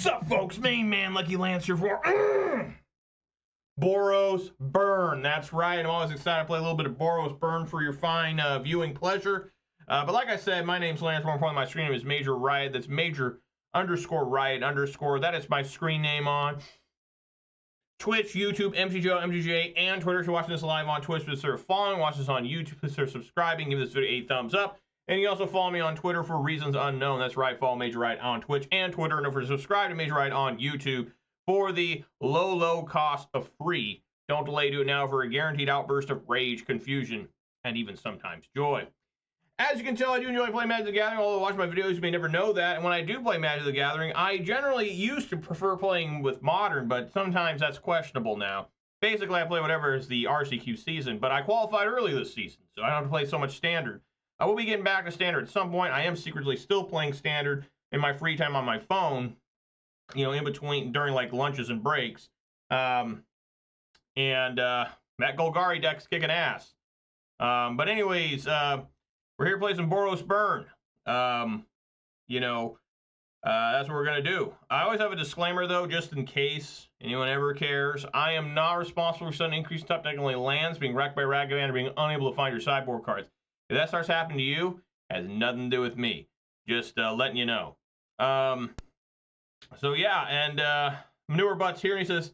Sup, folks? Main man Lucky Lancer for Boros Burn. That's right. I'm always excited to play a little bit of Boros Burn for your fine viewing pleasure. But like I said, my name's Lance. More importantly, my screen name is Major Riot. That's Major _ Riot _ That is my screen name on Twitch, YouTube, MTGO, MTGA, and Twitter. If you're watching this live on Twitch, consider following. Watch this on YouTube, consider subscribing. Give this video 8 thumbs up. And you also follow me on Twitter for reasons unknown. That's right, follow Major Riot on Twitch and Twitter. And if you're subscribed to Major Riot on YouTube for the low cost of free. Don't delay, do it now for a guaranteed outburst of rage, confusion, and even sometimes joy. As you can tell, I do enjoy playing Magic the Gathering, although watch my videos, you may never know that. And when I do play Magic the Gathering, I generally used to prefer playing with Modern, but sometimes that's questionable now. Basically, I play whatever is the RCQ season, but I qualified early this season, so I don't have to play so much Standard. I will be getting back to Standard at some point. I am secretly still playing Standard in my free time on my phone, you know, in between, during like lunches and breaks. That Golgari deck's kicking ass. But anyways, we're here to play some Boros Burn. That's what we're going to do. I always have a disclaimer, though, just in case anyone ever cares. I am not responsible for sudden increase in top deck only lands, being wrecked by Ragavan, or being unable to find your sideboard cards. If that starts happening to you, it has nothing to do with me. Just letting you know. Manure Butts here, and he says,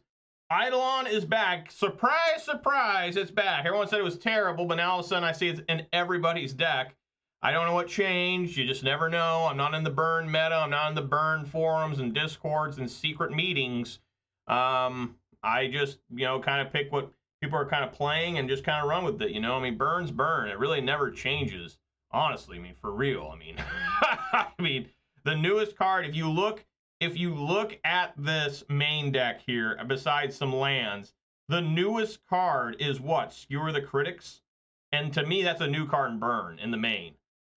Eidolon is back. Surprise, surprise, it's back. Everyone said it was terrible, but now all of a sudden I see it's in everybody's deck. I don't know what changed. You just never know. I'm not in the Burn meta. I'm not in the Burn forums and Discords and secret meetings. I just, kind of pick what people are kind of playing and just kind of run with it, Burn's Burn. It really never changes, honestly. For real. The newest card, if you look at this main deck here, besides some lands, the newest card is what? Skewer the Critics? And to me, that's a new card in Burn in the main.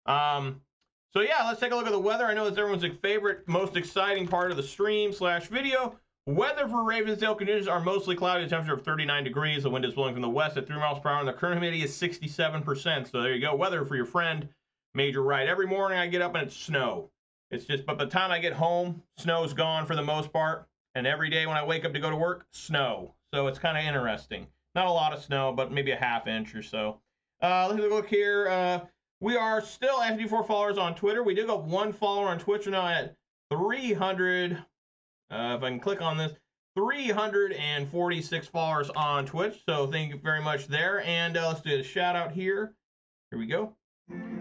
Let's take a look at the weather. I know it's everyone's favorite, most exciting part of the stream / video. Weather for Ravensdale conditions are mostly cloudy, a temperature of 39 degrees. The wind is blowing from the west at 3 miles per hour, and the current humidity is 67%. So there you go. Weather for your friend, Major Riot. Every morning I get up and it's snow. It's just, but by the time I get home, snow's gone for the most part. And every day when I wake up to go to work, snow. So it's kind of interesting. Not a lot of snow, but maybe a ½ inch or so. Let's look here. We are still at 54 followers on Twitter. We did go 1 follower on Twitch. We're now at 300. If I can click on this, 346 followers on Twitch. So thank you very much there. And let's do a shout out here. Here we go.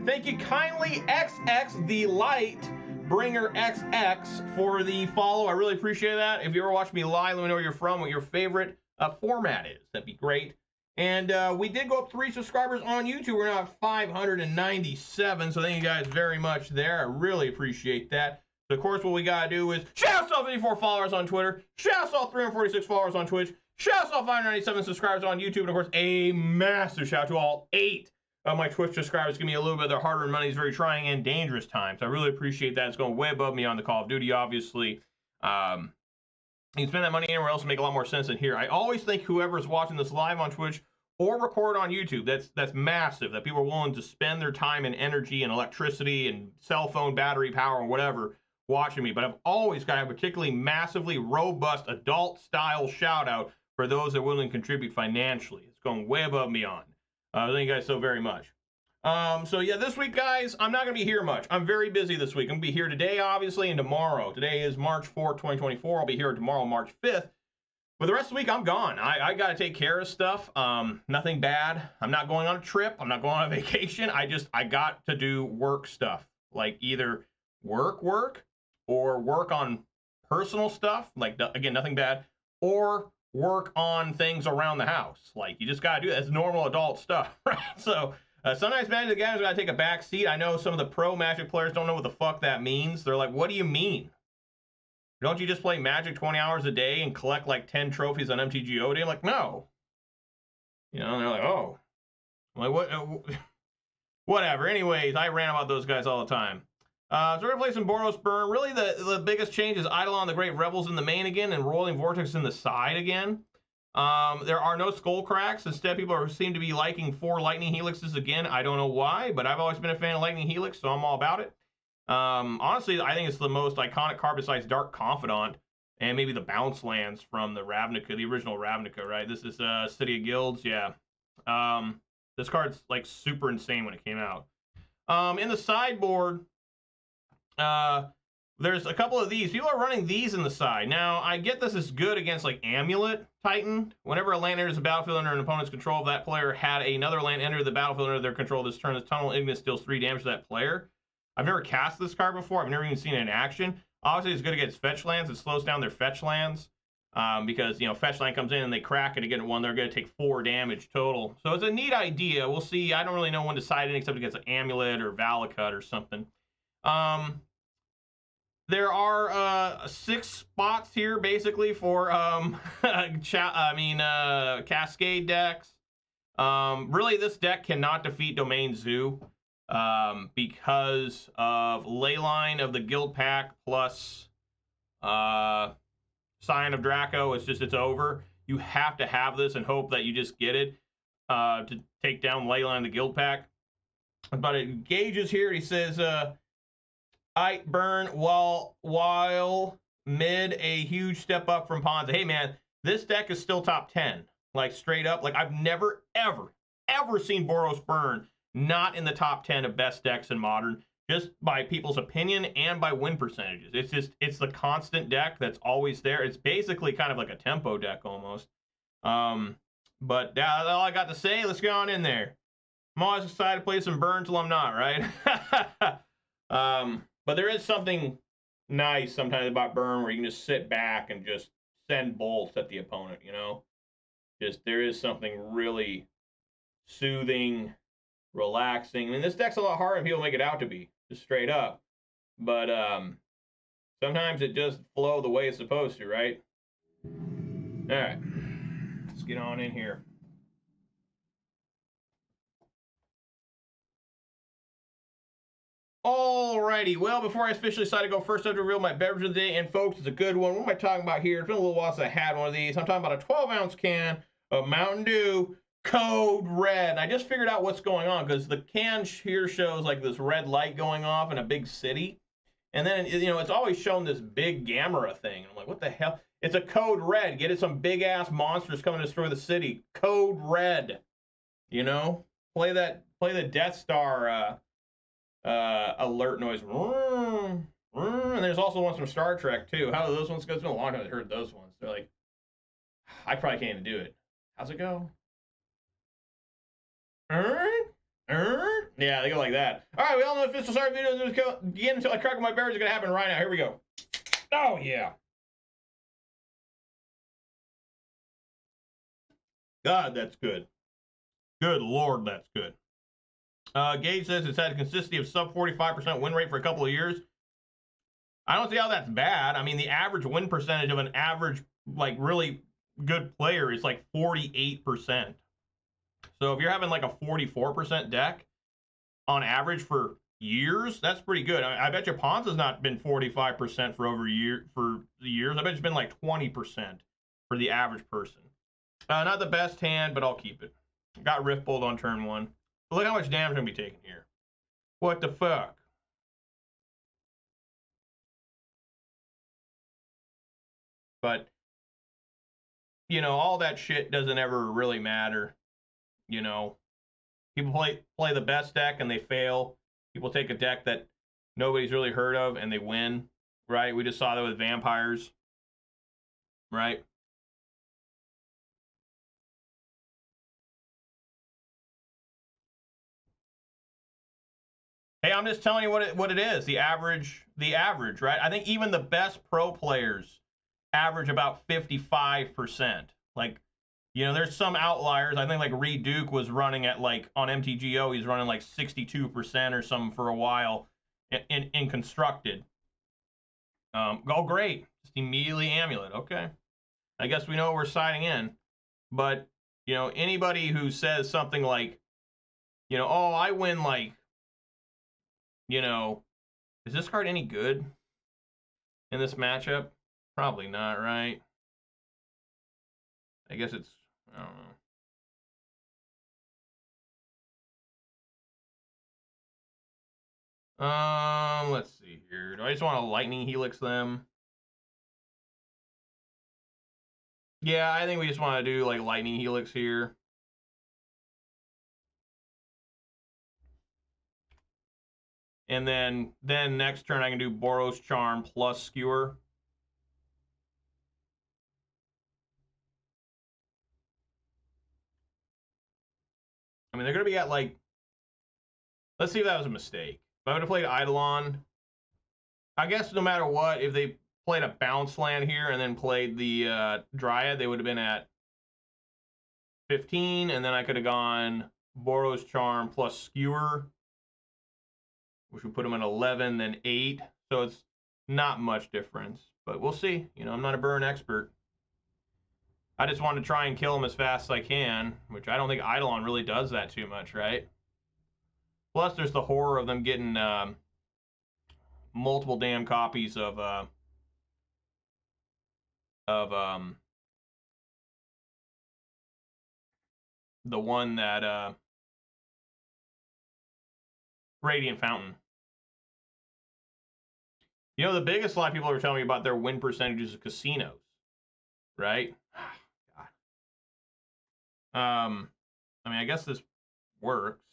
Thank you kindly, XX the Light Bringer XX, for the follow. I really appreciate that. If you ever watch me live, let me know where you're from, what your favorite format is. That'd be great. And we did go up 3 subscribers on YouTube. We're now at 597. So thank you guys very much there. I really appreciate that. So of course, what we got to do is shout out to all 54 followers on Twitter. Shout out to all 346 followers on Twitch. Shout out to all 597 subscribers on YouTube. And of course, a massive shout out to all 8 of my Twitch subscribers. Give me a little bit of their hard-earned money. It's very trying and dangerous times. I really appreciate that. It's going way above me on the Call of Duty, obviously. You can spend that money anywhere else and make a lot more sense than here. I always think whoever's watching this live on Twitch or record on YouTube, that's massive, that people are willing to spend their time and energy and electricity and cell phone battery power or whatever watching me. But I've always got a particularly massively robust adult-style shout-out for those that are willing to contribute financially. It's going way above me on. Thank you guys so very much. This week, guys, I'm not going to be here much. I'm very busy this week. I'm going to be here today, obviously, and tomorrow. Today is March 4th, 2024. I'll be here tomorrow, March 5th. But the rest of the week, I'm gone. I got to take care of stuff. Nothing bad. I'm not going on a trip. I'm not going on a vacation. I got to do work stuff. Like either work, or work on personal stuff. Like, again, nothing bad. Or work on things around the house. Like, you just got to do that. It's normal adult stuff, right? So, sometimes Magic the Gathering's got to take a back seat. I know some of the pro Magic players don't know what the fuck that means. They're like, what do you mean? Don't you just play Magic 20 hours a day and collect like 10 trophies on MTGO day? I'm like, no. And they're like, oh. I'm like, what? Whatever. Anyways, I rant about those guys all the time. So we're going to play some Boros Burn. Really, the biggest change is Eidolon the Great Revel's in the main again and Roiling Vortex in the side again. There are no skull cracks. Instead, people seem to be liking 4 Lightning Helixes again. I don't know why, but I've always been a fan of Lightning Helix, so I'm all about it. Honestly, I think it's the most iconic card besides Dark Confidant and maybe the bounce lands from the Ravnica, the original Ravnica, right? This is City of Guilds, yeah. This card's like super insane when it came out. In the sideboard, there's a couple of these. People are running these in the side. Now, I get this is good against like Amulet Titan. Whenever a land enters the battlefield under an opponent's control, if that player had another land enter the battlefield under their control this turn, this Tunnel Ignus deals 3 damage to that player. I've never cast this card before. I've never even seen it in action. Obviously, it's good against fetch lands. It slows down their fetch lands because, you know, fetch land comes in and they crack it again. One, they're going to take 4 damage total. So it's a neat idea. We'll see. I don't really know when to side it except against an Amulet or Valakut or something. There are 6 spots here basically for Cascade decks. Really, this deck cannot defeat Domain Zoo because of Leyline of the Guild Pack plus Scion of Draco. It's over. You have to have this and hope that you just get it to take down Leyline of the Guild Pack. But it gauges here. He says, I burn while mid a huge step up from Ponza. Hey man, this deck is still top 10. Like straight up. Like I've never, ever seen Boros burn not in the top 10 of best decks in Modern, just by people's opinion and by win percentages. It's the constant deck that's always there. It's basically kind of like a tempo deck almost. But that's all I got to say. Let's get on in there. I'm always excited to play some burn till I'm not, right? But there is something nice sometimes about burn where you can just sit back and just send bolts at the opponent, you know? There is something really soothing, relaxing. I mean, this deck's a lot harder than people make it out to be, just straight up. But sometimes it just flow the way it's supposed to, right? All right, let's get on in here. Alrighty, well, before I officially decide to go first, I have to reveal my beverage of the day, and folks, it's a good one. What am I talking about here? It's been a little while since I had one of these. I'm talking about a 12-ounce can of Mountain Dew Code Red. I just figured out what's going on, because the can here shows like this red light going off in a big city, and then, you know, it's always shown this big Gamera thing. I'm like, what the hell? It's a Code Red. Get it, some big-ass monsters coming to destroy the city. Code Red. You know? Play the Death Star, alert noise. And there's also ones from Star Trek too. How do those ones go? It's been a long time I heard those ones. They're like, I probably can't even do it. How's it go? Yeah, they go like that. All right, we all know the official start video is going to begin until I crack my beverage. It's going to happen right now. Here we go. Oh, yeah. God, that's good. Good Lord, that's good. Gage says it's had a consistency of sub 45% win rate for a couple of years. I don't see how that's bad. I mean, the average win percentage of an average, like, really good player is like 48%. So if you're having like a 44% deck on average for years, that's pretty good. I bet you Ponza's not been 45% for over years. I bet it's been like 20% for the average person. Not the best hand, but I'll keep it. Got Rift Bolt on turn 1. But look how much damage I'm going to be taking here. What the fuck? But, you know, all that shit doesn't ever really matter. You know, people play the best deck and they fail. People take a deck that nobody's really heard of and they win, right? We just saw that with vampires, right? Hey, I'm just telling you what it is. The average, right? I think even the best pro players average about 55%. Like, you know, there's some outliers. I think like Reed Duke was running at like on MTGO, he's running like 62% or something for a while in constructed. Oh, great. Just immediately Amulet. Okay. I guess we know we're siding in. But, you know, anybody who says something like, you know, oh, I win like, you know, is this card any good in this matchup? Probably not, right? I guess it's, I don't know. Let's see here. Do I just want to Lightning Helix them? Yeah, I think we just want to do like Lightning Helix here. And then next turn I can do Boros Charm plus Skewer. I mean, they're going to be at like... Let's see if that was a mistake. If I would have played Eidolon, I guess no matter what, if they played a bounce land here and then played the Dryad, they would have been at 15, and then I could have gone Boros Charm plus Skewer, which would put them at 11, then 8. So it's not much difference, but we'll see. You know, I'm not a burn expert. I just want to try and kill them as fast as I can, which I don't think Eidolon really does that too much, right? Plus, there's the horror of them getting multiple damn copies of the one that Radiant Fountain. You know, the biggest lot of people are telling me about their win percentages of casinos, right? I mean, I guess this works.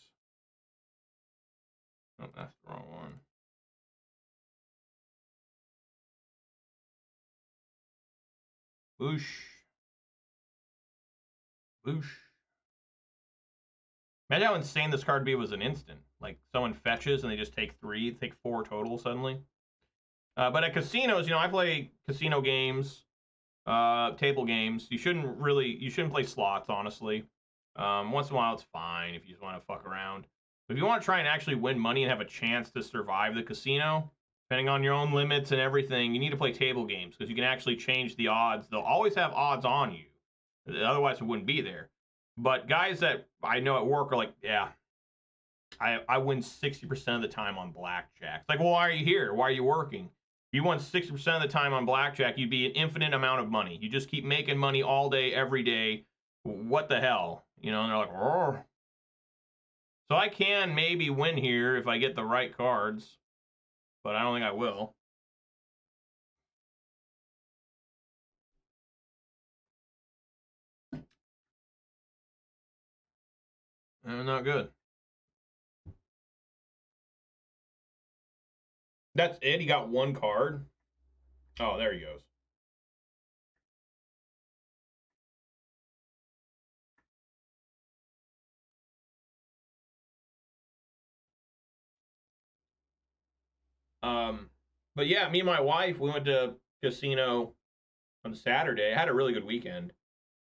Oh, that's the wrong one. Whoosh. Whoosh. Imagine how insane this card would be was an instant. Like, someone fetches and they just take 3, take 4 total suddenly. But at casinos, you know, I play casino games, table games. You shouldn't play slots, honestly. Once in a while, it's fine if you just want to fuck around. But if you want to try and actually win money and have a chance to survive the casino, depending on your own limits and everything, you need to play table games because you can actually change the odds. They'll always have odds on you. Otherwise, it wouldn't be there. But guys that I know at work are like, yeah, I win 60% of the time on blackjack. It's like, well, why are you here? Why are you working? If you won 60% of the time on blackjack, you'd be an infinite amount of money. You just keep making money all day, every day. What the hell? You know, and they're like, oh. So I can maybe win here if I get the right cards, but I don't think I will. Not good. That's it? He got 1 card? Oh, there he goes. But yeah, me and my wife, we went to casino on Saturday. I had a really good weekend.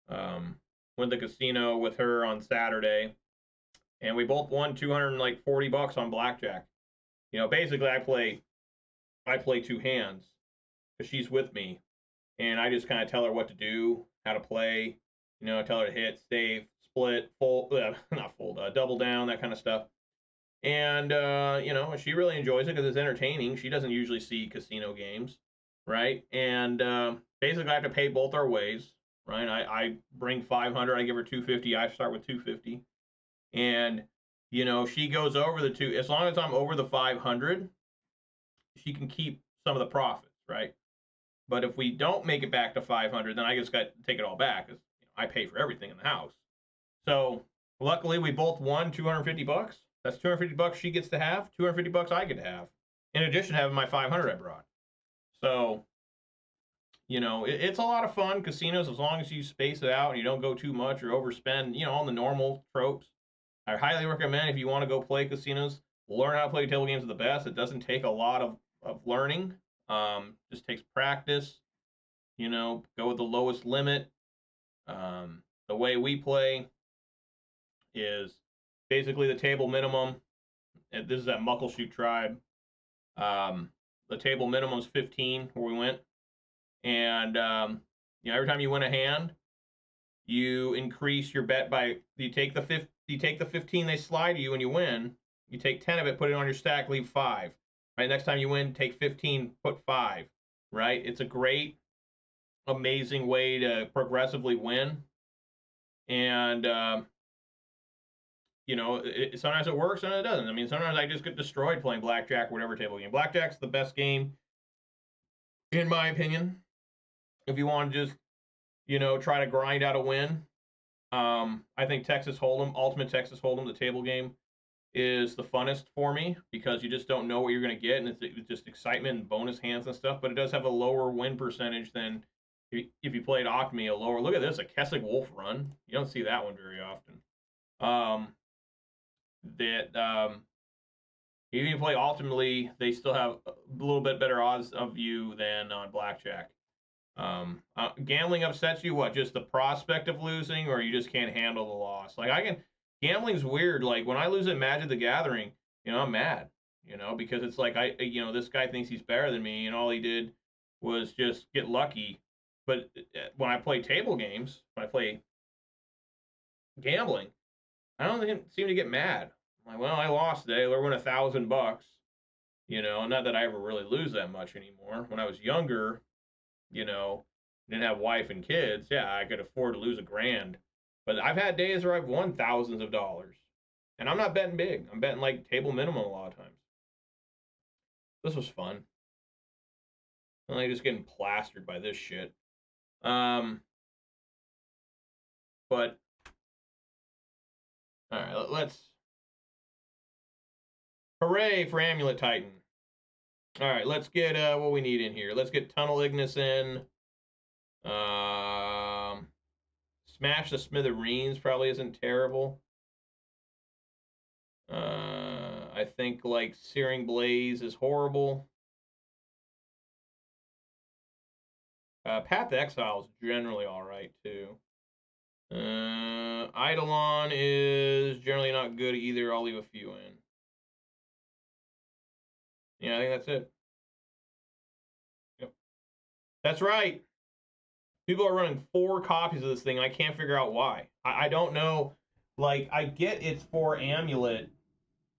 Went to casino with her on Saturday, and we both won $240 on blackjack. You know, basically, I play 2 hands because she's with me, and I just kind of tell her what to do, how to play. You know, I tell her to hit, save, split, fold, not fold, double down, that kind of stuff. And, you know, she really enjoys it because it's entertaining. She doesn't usually see casino games, right? And basically, I have to pay both our ways, right? I bring 500, I give her 250, I start with 250. And, you know, she goes over the 2, as long as I'm over the 500, she can keep some of the profits, right? But if we don't make it back to 500, then I just got to take it all back because you know, I pay for everything in the house. So luckily, we both won $250. That's $250 she gets to have, $250 I get to have, in addition to having my 500 I brought. So, you know, it's a lot of fun, casinos, as long as you space it out and you don't go too much or overspend, you know, on the normal tropes. I highly recommend if you want to go play casinos, learn how to play table games at the best. It doesn't take a lot of learning. Just takes practice. You know, go with the lowest limit. The way we play is basically the table minimum. And this is at Muckleshoot Tribe. The table minimum is 15 where we went. And you know, every time you win a hand, you increase your bet by you take the 15 they slide to you and you win. You take 10 of it, put it on your stack, leave 5. Right, next time you win, take 15, put 5. Right, it's a great, amazing way to progressively win. And you know, sometimes it works, sometimes it doesn't. I mean, sometimes I just get destroyed playing blackjack or whatever table game. Blackjack's the best game, in my opinion. If you want to just, you know, try to grind out a win. I think Texas Hold'em, Ultimate Texas Hold'em, the table game, is the funnest for me because you just don't know what you're going to get, and it's just excitement and bonus hands and stuff, but it does have a lower win percentage than if you played Octomy, a lower. Look at this, a Kessig Wolf run. You don't see that one very often. Even if you play Ultimately, they still have a little bit better odds of you than on Blackjack. Gambling upsets you, what, just the prospect of losing, or you just can't handle the loss? Like, gambling's weird. Like, when I lose at Magic the Gathering, you know, I'm mad, you know, because it's like, you know, this guy thinks he's better than me, and all he did was just get lucky. But when I play table games, when I play gambling, I don't seem to get mad. I'm like, well, I lost today. I won $1,000, you know, not that I ever really lose that much anymore. When I was younger, you know, didn't have wife and kids, yeah, I could afford to lose $1,000. But I've had days where I've won thousands of dollars. And I'm not betting big. I'm betting like table minimum a lot of times. This was fun. I'm like just getting plastered by this shit. But all right, let's hooray for Amulet Titan. All right, let's get what we need in here. Let's get Tunnel Ignus in. Smash the Smithereens probably isn't terrible. I think like Searing Blaze is horrible. Path to Exile is generally alright too. Eidolon is generally not good either. I'll leave a few in. Yeah, I think that's it. Yep. That's right. People are running 4 copies of this thing, and I can't figure out why. I don't know. Like, I get it's for Amulet,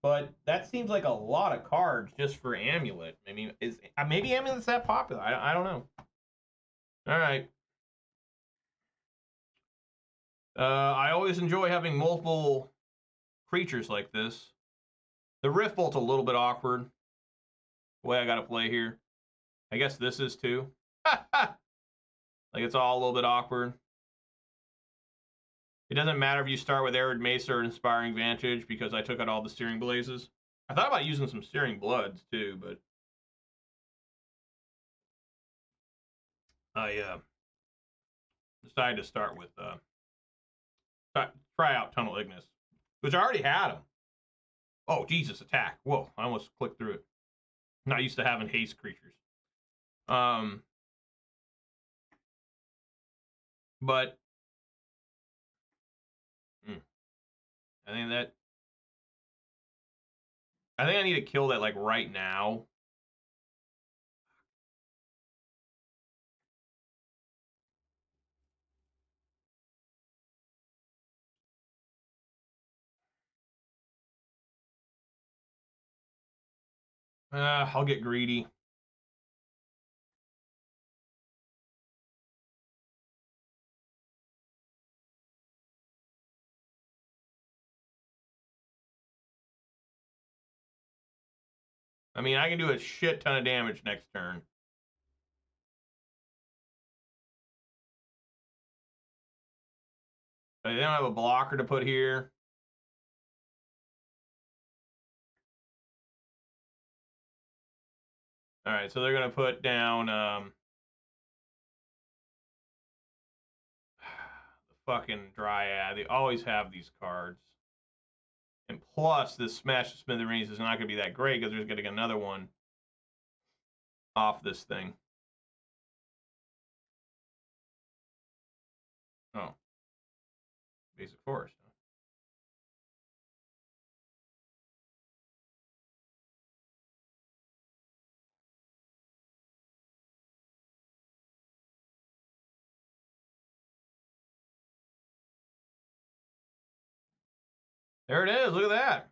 but that seems like a lot of cards just for Amulet. I mean, maybe Amulet's that popular. I don't know. All right. I always enjoy having multiple creatures like this. The Rift Bolt's a little bit awkward. The way I gotta play here. I guess this is too. Like, it's all a little bit awkward. It doesn't matter if you start with Arid Mesa or Inspiring Vantage because I took out all the Searing Blazes. I thought about using some Searing Bloods too, but I decided to start with try out Tunnel Ignus, which I already had him. Oh, Jesus, attack. Whoa, I almost clicked through it. Not used to having haste creatures. But I think I need to kill that like right now. I'll get greedy. I mean, I can do a shit ton of damage next turn. But they don't have a blocker to put here. All right, so they're going to put down the fucking Dryad. They always have these cards. And plus, this Smash the Smithereens is not going to be that great because there's going to get another one off this thing. Oh. Basic Forest. There it is. Look at that.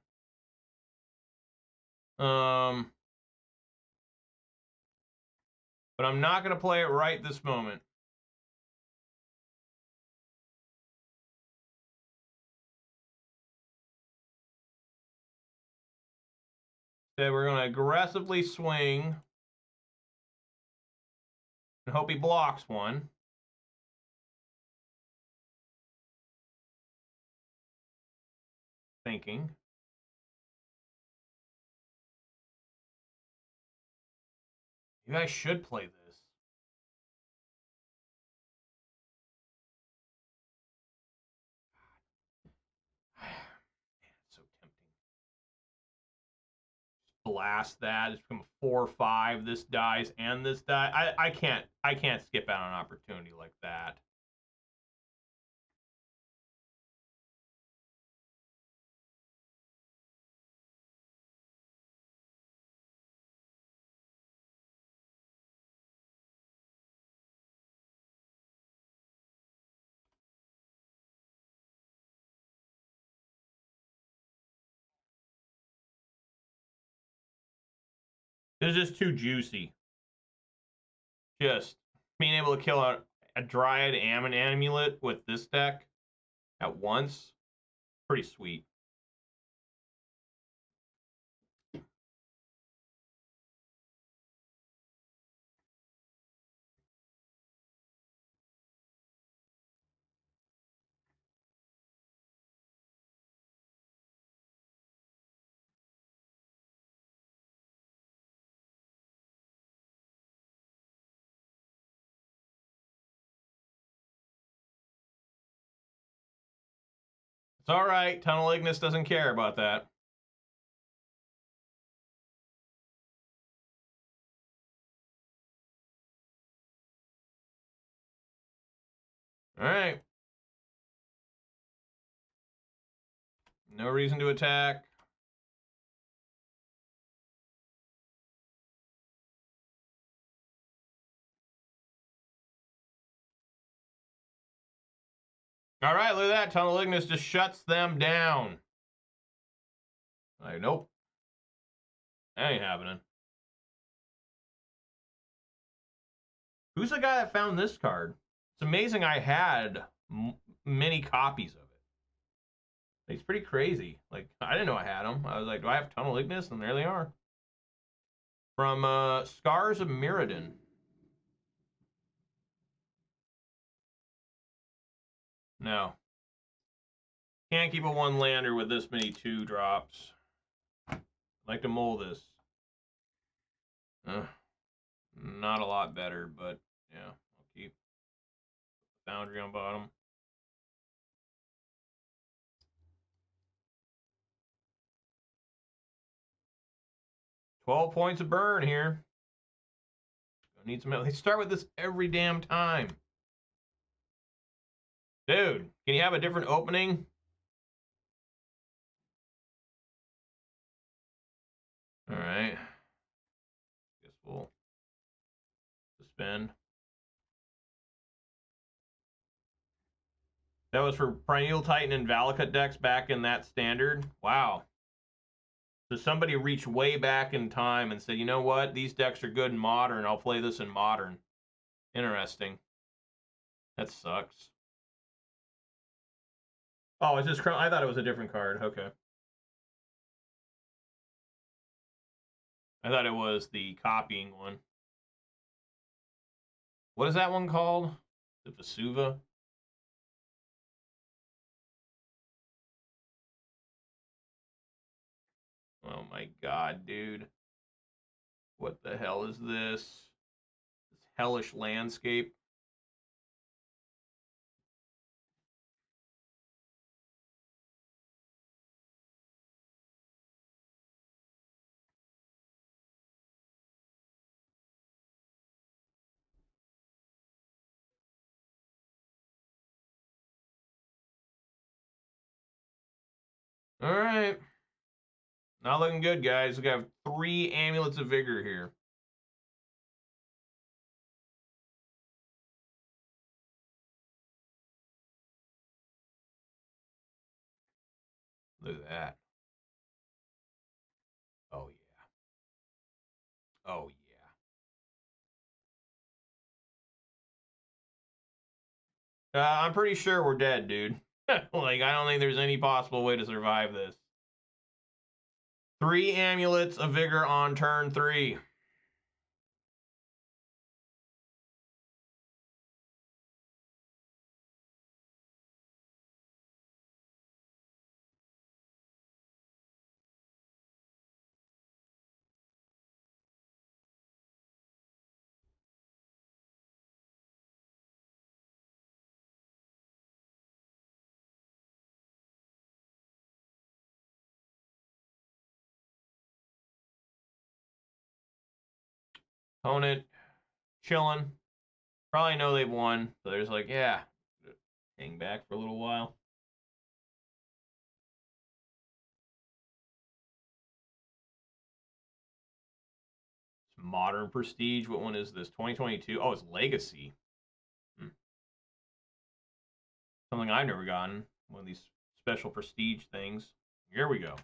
But I'm not going to play it right this moment. Said we're going to aggressively swing and hope he blocks one. Thinking. You guys should play this. Man, it's so tempting. Blast that. It's become a 4/5. This dies and this die. I can't skip out on an opportunity like that. It's just too juicy. Just being able to kill a Dryad and an Amulet with this deck at once, pretty sweet. It's all right. Tunnel Ignus doesn't care about that. All right. No reason to attack. All right, look at that. Tunnel Ignus just shuts them down. Like, nope. That ain't happening. Who's the guy that found this card? It's amazing I had many copies of it. It's pretty crazy. Like, I didn't know I had them. I was like, do I have Tunnel Ignus? And there they are. From Scars of Mirrodin. No. Can't keep a one-lander with this many 2-drops. I'd like to mull this. Not a lot better, but yeah, I'll keep Foundry on bottom. $12 points of burn here. Need some help. They start with this every damn time. Dude, can you have a different opening? All right. Guess we'll suspend. That was for Primeval Titan and Valakut decks back in that standard. Wow. So somebody reached way back in time and said, you know what? These decks are good in Modern. I'll play this in Modern. Interesting. That sucks. Oh, it's just... I thought it was a different card. Okay. I thought it was the copying one. What is that one called? The Vesuva? Oh my god, dude. What the hell is this? This hellish landscape. All right. Not looking good, guys. We got 3 Amulets of Vigor here. Look at that. Oh, yeah. Oh, yeah. I'm pretty sure we're dead, dude. Like, I don't think there's any possible way to survive this. 3 Amulets of Vigor on turn 3. Opponent chilling. Probably know they've won. So there's like, yeah, hang back for a little while. It's Modern Prestige. What one is this? 2022. Oh, it's Legacy. Something I've never gotten. One of these special prestige things. Here we go.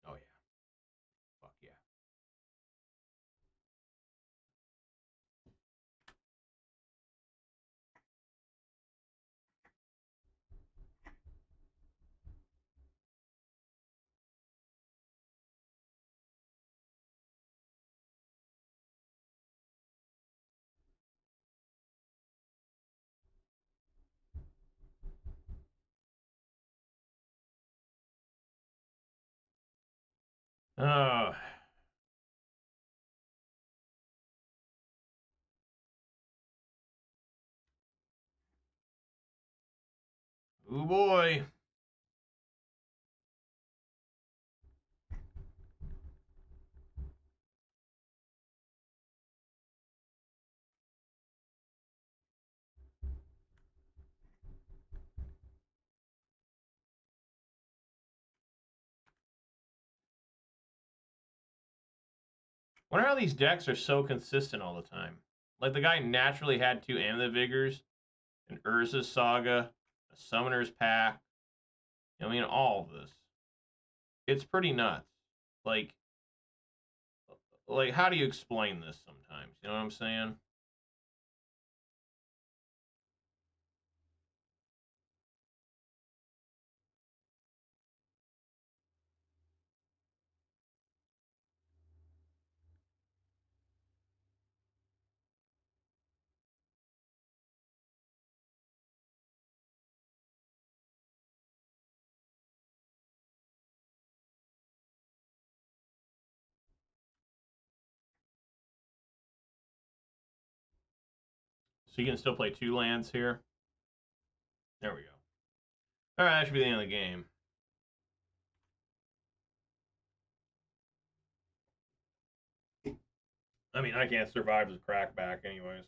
Oh, yeah. Fuck yeah. Oh. Oh boy. Wonder how these decks are so consistent all the time. Like the guy naturally had 2 Amulet Vigors, an Urza's Saga, a Summoner's Pact. I mean, all of this. It's pretty nuts. Like how do you explain this sometimes? You know what I'm saying? So you can still play 2 lands here. There we go. All right, that should be the end of the game. I mean, I can't survive this crackback anyways.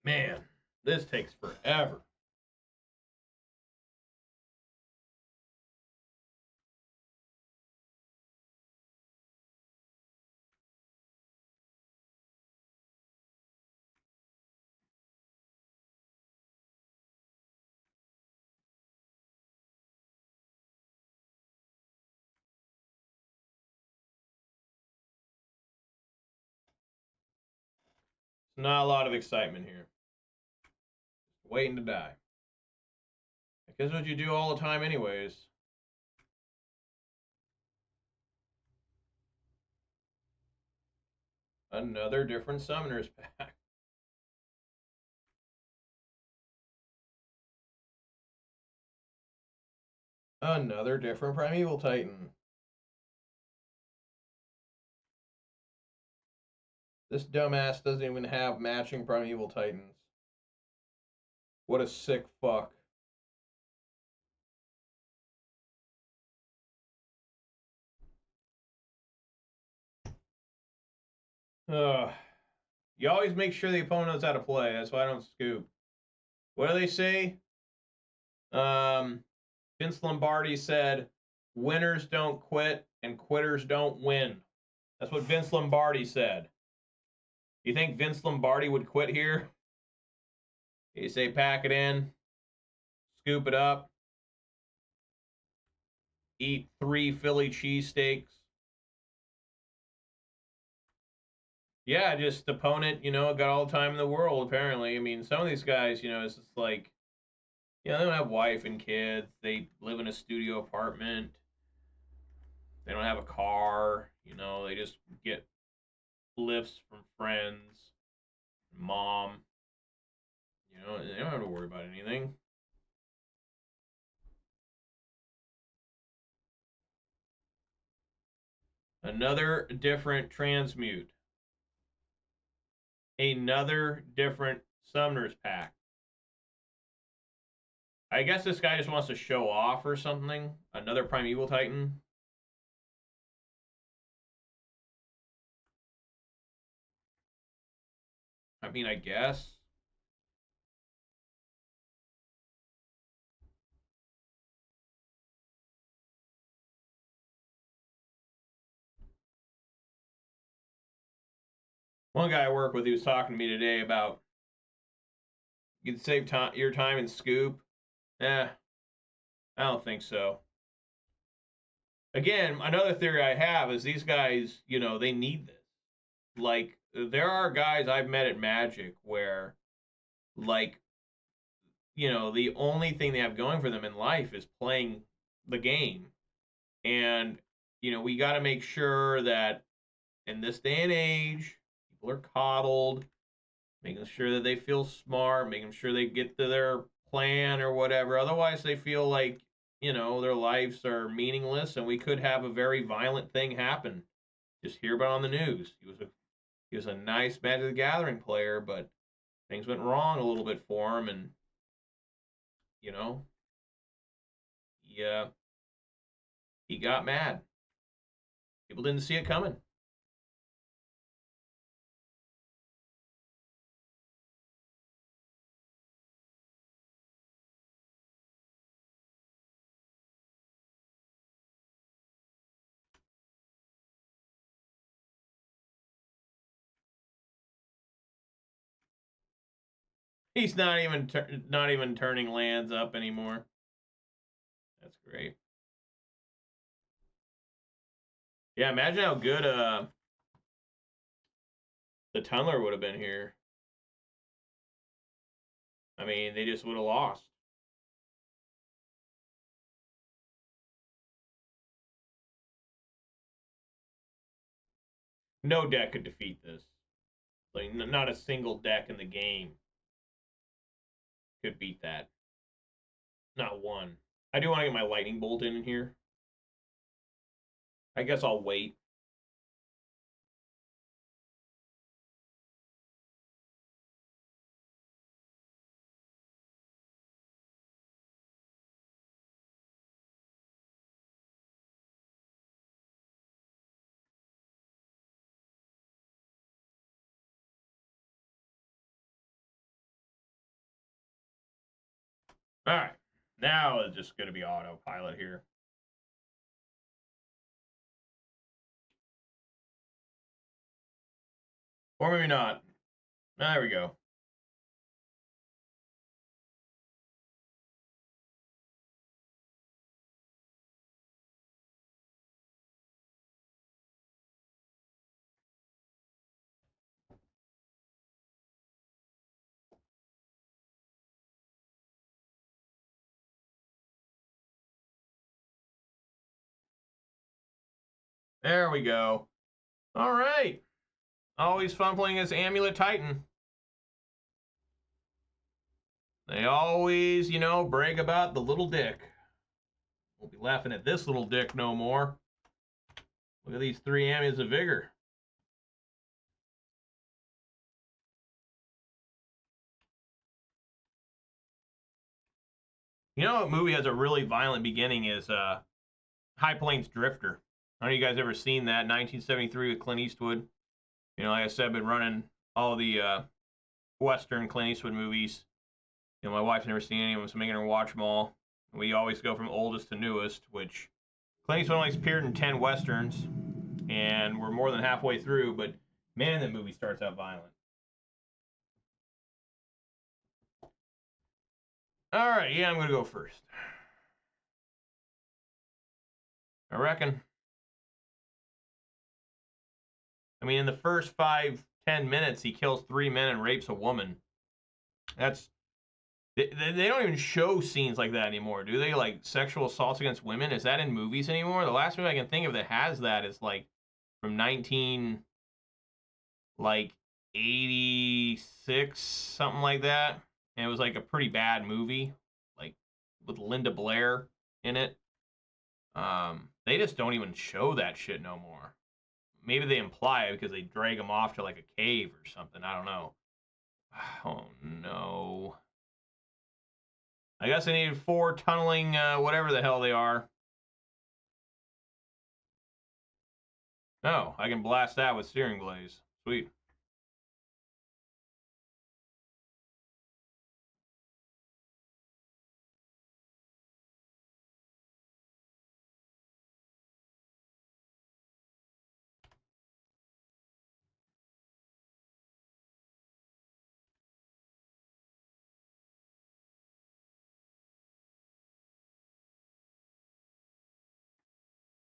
Man, this takes forever. Not a lot of excitement here. Waiting to die. I guess what you do all the time anyways. Another different Summoner's Pack. Another different Primeval Titan. This dumbass doesn't even have matching Primeval Titans. What a sick fuck. Ugh. You always make sure the opponent knows how to play. That's why I don't scoop. What do they say? Vince Lombardi said, winners don't quit and quitters don't win. That's what Vince Lombardi said. You think Vince Lombardi would quit here? You say pack it in, scoop it up. eat 3 Philly cheesesteaks. Yeah, just opponent, you know, got all the time in the world, apparently. I mean, some of these guys, you know, it's just like, you know, they don't have wife and kids. They live in a studio apartment. They don't have a car. You know, they just get lifts from friends, mom. You know, they don't have to worry about anything. Another different transmute. Another different summoners pack. I guess this guy just wants to show off or something. Another Primeval Titan. I mean, I guess. One guy I work with, he was talking to me today about you can save your time in scoop. I don't think so. Again, another theory I have is these guys, you know, they need this. Like, there are guys I've met at Magic where, like, you know, the only thing they have going for them in life is playing the game. And, you know, we got to make sure that in this day and age, people are coddled, making sure that they feel smart, making sure they get to their plan or whatever. Otherwise, they feel like, you know, their lives are meaningless and we could have a very violent thing happen. Just hear about it on the news. He was a nice Magic the Gathering player, but things went wrong a little bit for him, and you know, he got mad. People didn't see it coming. He's not even turning lands up anymore. That's great. Yeah, imagine how good the Tunneler would have been here. I mean, they just would have lost. No deck could defeat this. Like, not a single deck in the game could beat that. Not one. I do want to get my Lightning Bolt in here. I guess I'll wait. All right. Now it's just going to be autopilot here. Or maybe not. There we go. There we go. All right. Always fun playing as Amulet Titan. They always, you know, brag about the little dick. Won't be laughing at this little dick no more. Look at these 3 Amulets of Vigor. You know what movie has a really violent beginning is High Plains Drifter. I don't know if you guys ever seen that, 1973 with Clint Eastwood. You know, like I said, I've been running all the Western Clint Eastwood movies. You know, my wife's never seen any of them, so I'm making her watch them all. We always go from oldest to newest, which Clint Eastwood only appeared in 10 Westerns, and we're more than halfway through, but man, that movie starts out violent. All right, yeah, I'm going to go first. I reckon. I mean, in the first 5-10 minutes, he kills 3 men and rapes a woman. That's... They don't even show scenes like that anymore, do they? Like, sexual assaults against women? Is that in movies anymore? The last movie I can think of that has that is, like, from 86, something like that. And it was, like, a pretty bad movie, like, with Linda Blair in it. They just don't even show that shit no more. Maybe they imply it because they drag them off to, like, a cave or something. I don't know. Oh, no. I guess I needed 4 tunneling, whatever the hell they are. Oh, I can blast that with Searing Blaze. Sweet.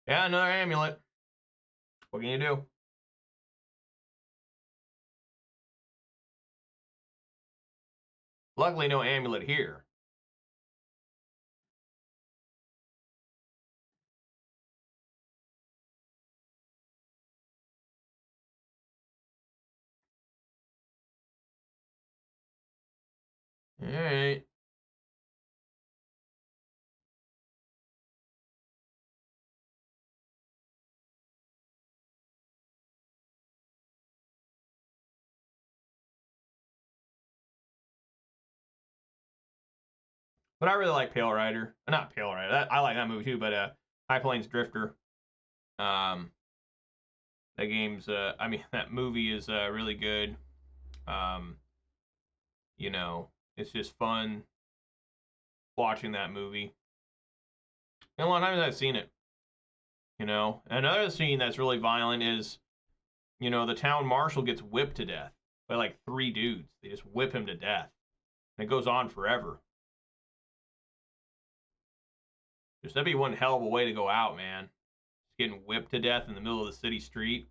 Yeah, another amulet. What can you do? Luckily, no amulet here. Alright. But I really like Pale Rider. Not Pale Rider. I like that movie too, but High Plains Drifter. That game's, I mean, that movie is really good. You know, it's just fun watching that movie. And a lot of times I've seen it. You know, another scene that's really violent is, you know, the town marshal gets whipped to death by like 3 dudes. They just whip him to death. And it goes on forever. Just that'd be one hell of a way to go out, man. Just getting whipped to death in the middle of the city street.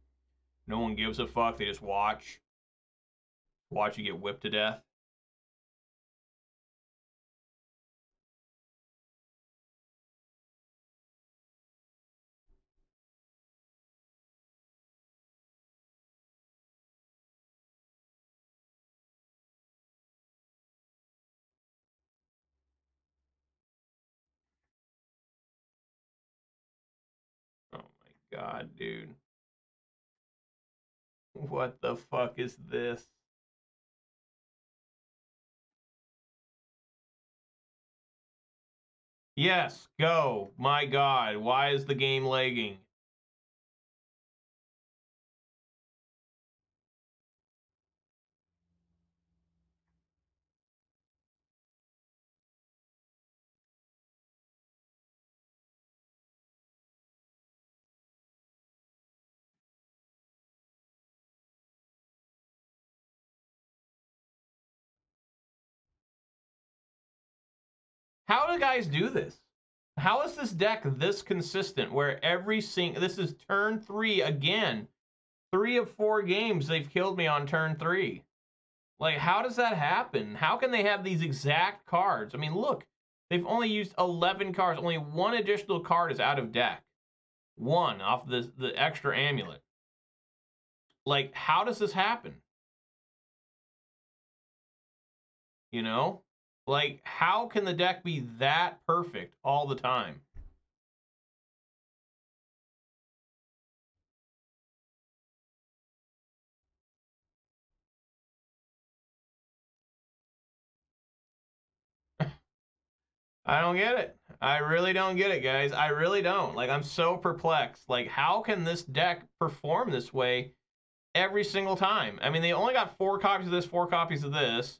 No one gives a fuck. They just watch you get whipped to death. Oh my god, dude. What the fuck is this? Yes, go. My god, why is the game lagging? How do guys do this? How is this deck this consistent where every single... This is turn 3 again. 3 of 4 games they've killed me on turn 3. Like, how does that happen? How can they have these exact cards? I mean, look. They've only used 11 cards. Only 1 additional card is out of deck. 1 off the extra amulet. Like, how does this happen? You know? Like, how can the deck be that perfect all the time? I don't get it. I really don't get it, guys. I really don't. Like, I'm so perplexed. Like, how can this deck perform this way every single time? I mean, they only got 4 copies of this, 4 copies of this,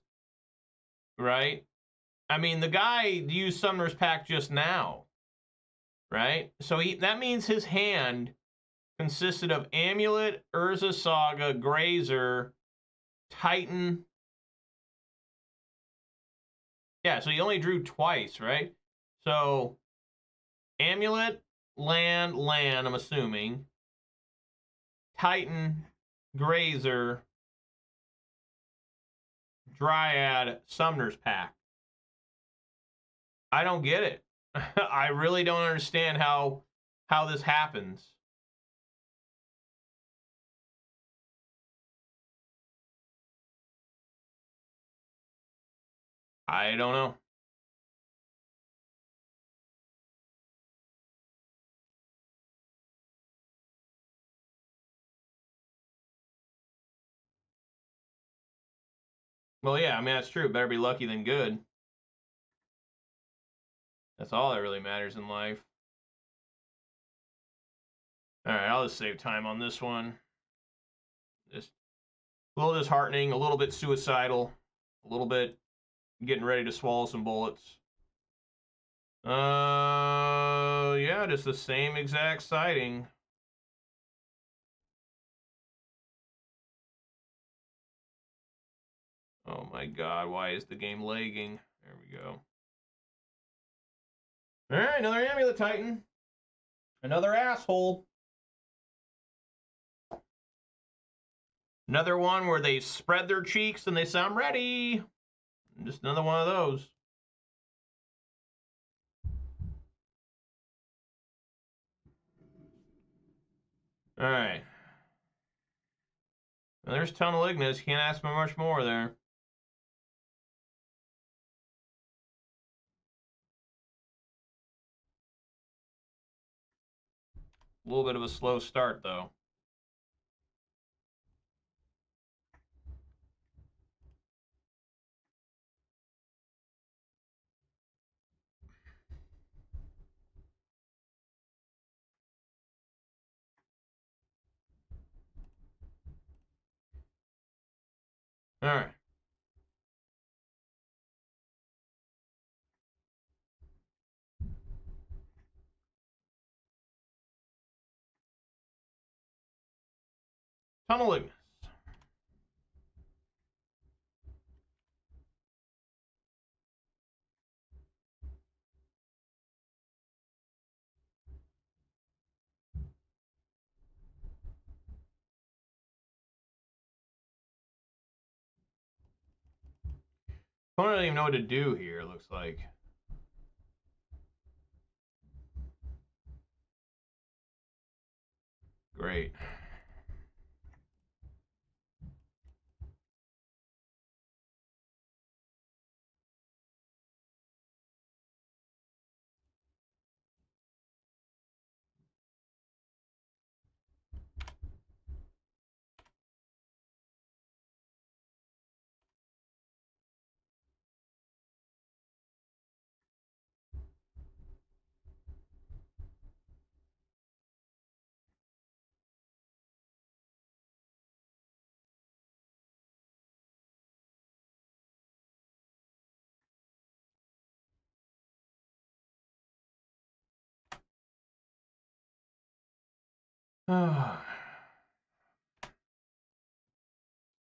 right? I mean, the guy used Summoner's Pact just now, right? So that means his hand consisted of Amulet, Urza Saga, Grazer, Titan. Yeah, so he only drew twice, right? So Amulet, land, I'm assuming. Titan, Grazer, Dryad, Summoner's Pack. I don't get it. I really don't understand how this happens. I don't know. Well, yeah, I mean, that's true. Better be lucky than good. That's all that really matters in life. All right, I'll just save time on this one. Just a little disheartening, a little bit suicidal, a little bit getting ready to swallow some bullets. Yeah, just the same exact sighting. Oh my god, why is the game lagging? There we go. Alright, another Amulet Titan. Another asshole. Another one where they spread their cheeks and they say, I'm ready. Just another one of those. Alright. Well, there's Tunnel Ignus. Can't ask for much more there. A little bit of a slow start, though. Alright. Tunnel Ignus. I don't even know what to do here, it looks like. Great.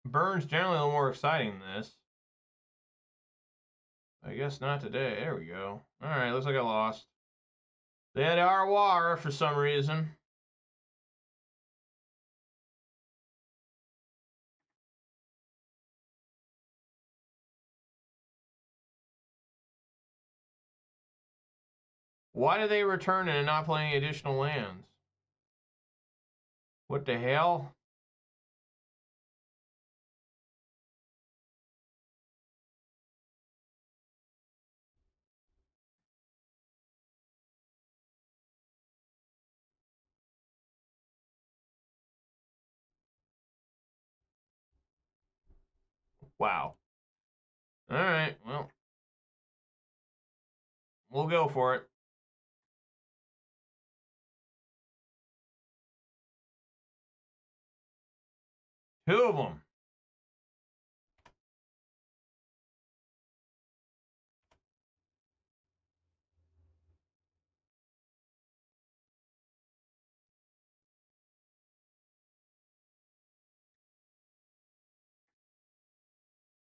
Burn's generally a little more exciting than this. I guess not today. There we go. Alright, looks like I lost. They had Arwara for some reason. Why did they return and not play any additional lands? What the hell? Wow. Alright, well. We'll go for it. Two of them.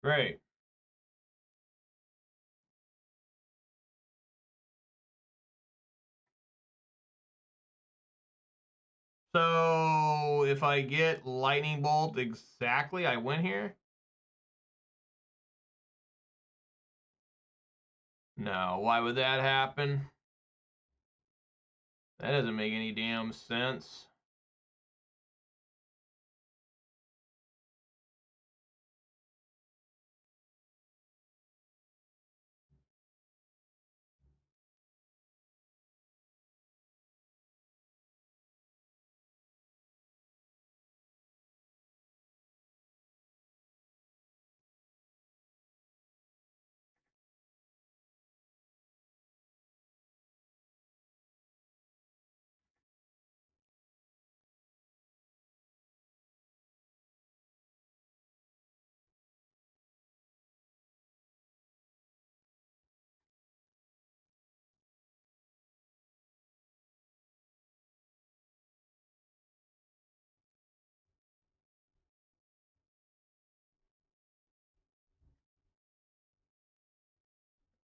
Great. So if I get Lightning Bolt exactly, I win here? No, why would that happen? That doesn't make any damn sense.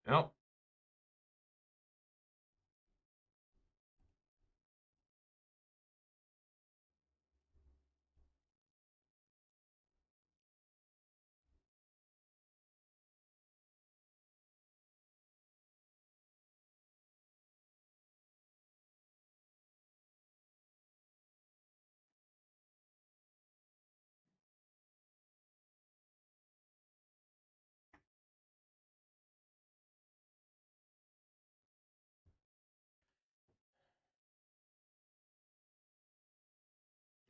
Nope.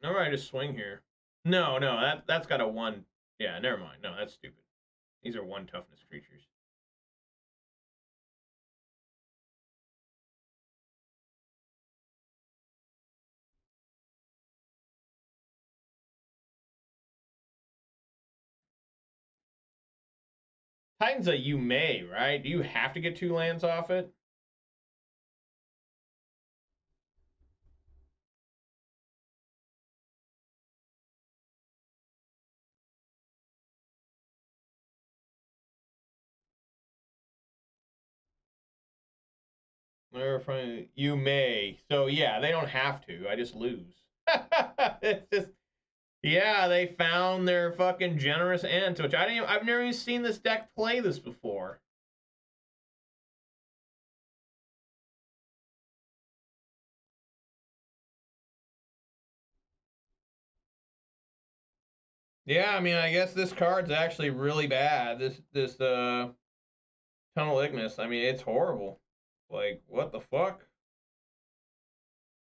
All right, just swing here. No, that's got a 1. Yeah, never mind. No, that's stupid. These are 1 toughness creatures. Titan's a you may, right? Do you have to get 2 lands off it? You may. So yeah, they don't have to. I just lose. It's just, yeah, they found their fucking generous ends, which I've never even seen this deck play this before. Yeah, I mean, I guess this card's actually really bad. This Tunnel Ignus. I mean, it's horrible. Like, what the fuck?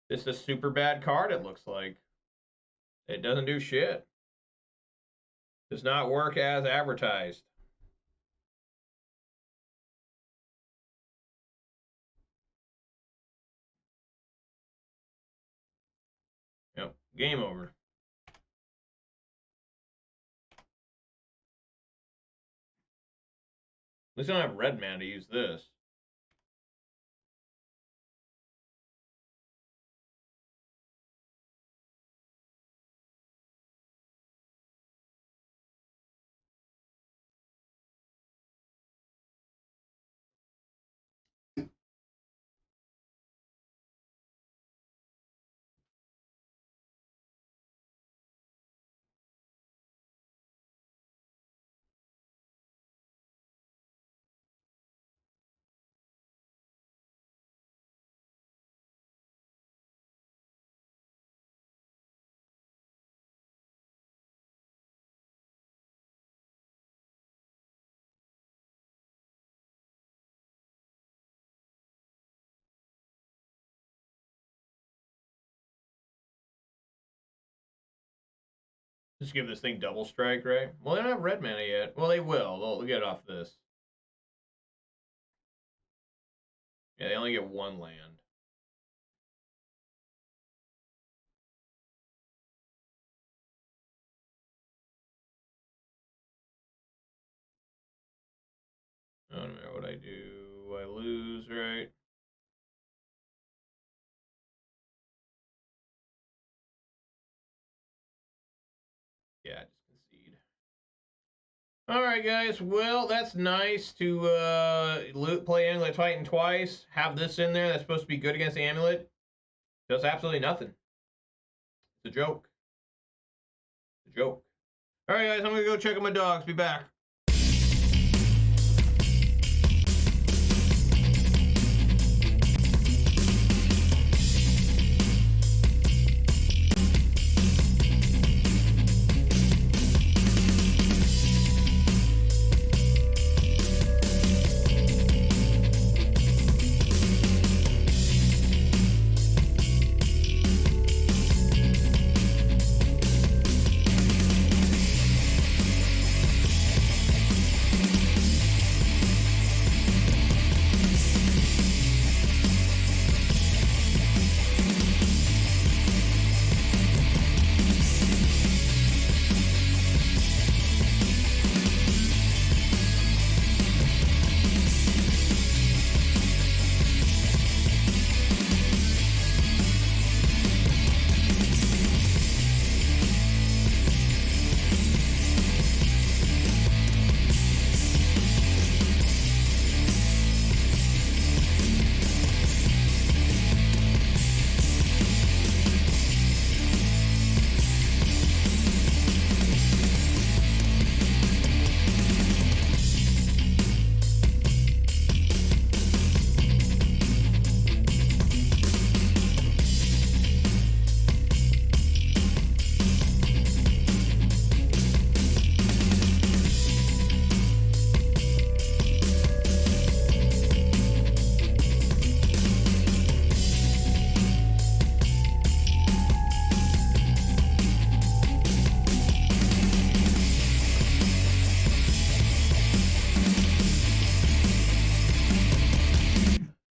This is a super bad card, it looks like. It doesn't do shit. Does not work as advertised. Yep, game over. At least I don't have red mana to use this. Just give this thing double strike, right? Well, they don't have red mana yet. Well, they will. They'll get off this. Yeah, they only get 1 land. I don't know what I do. I lose, right? Yeah, just concede. All right, guys. Well, that's nice to play Amulet Titan twice. Have this in there that's supposed to be good against the Amulet. Does absolutely nothing. It's a joke. It's a joke. All right, guys, I'm gonna go check on my dogs. Be back.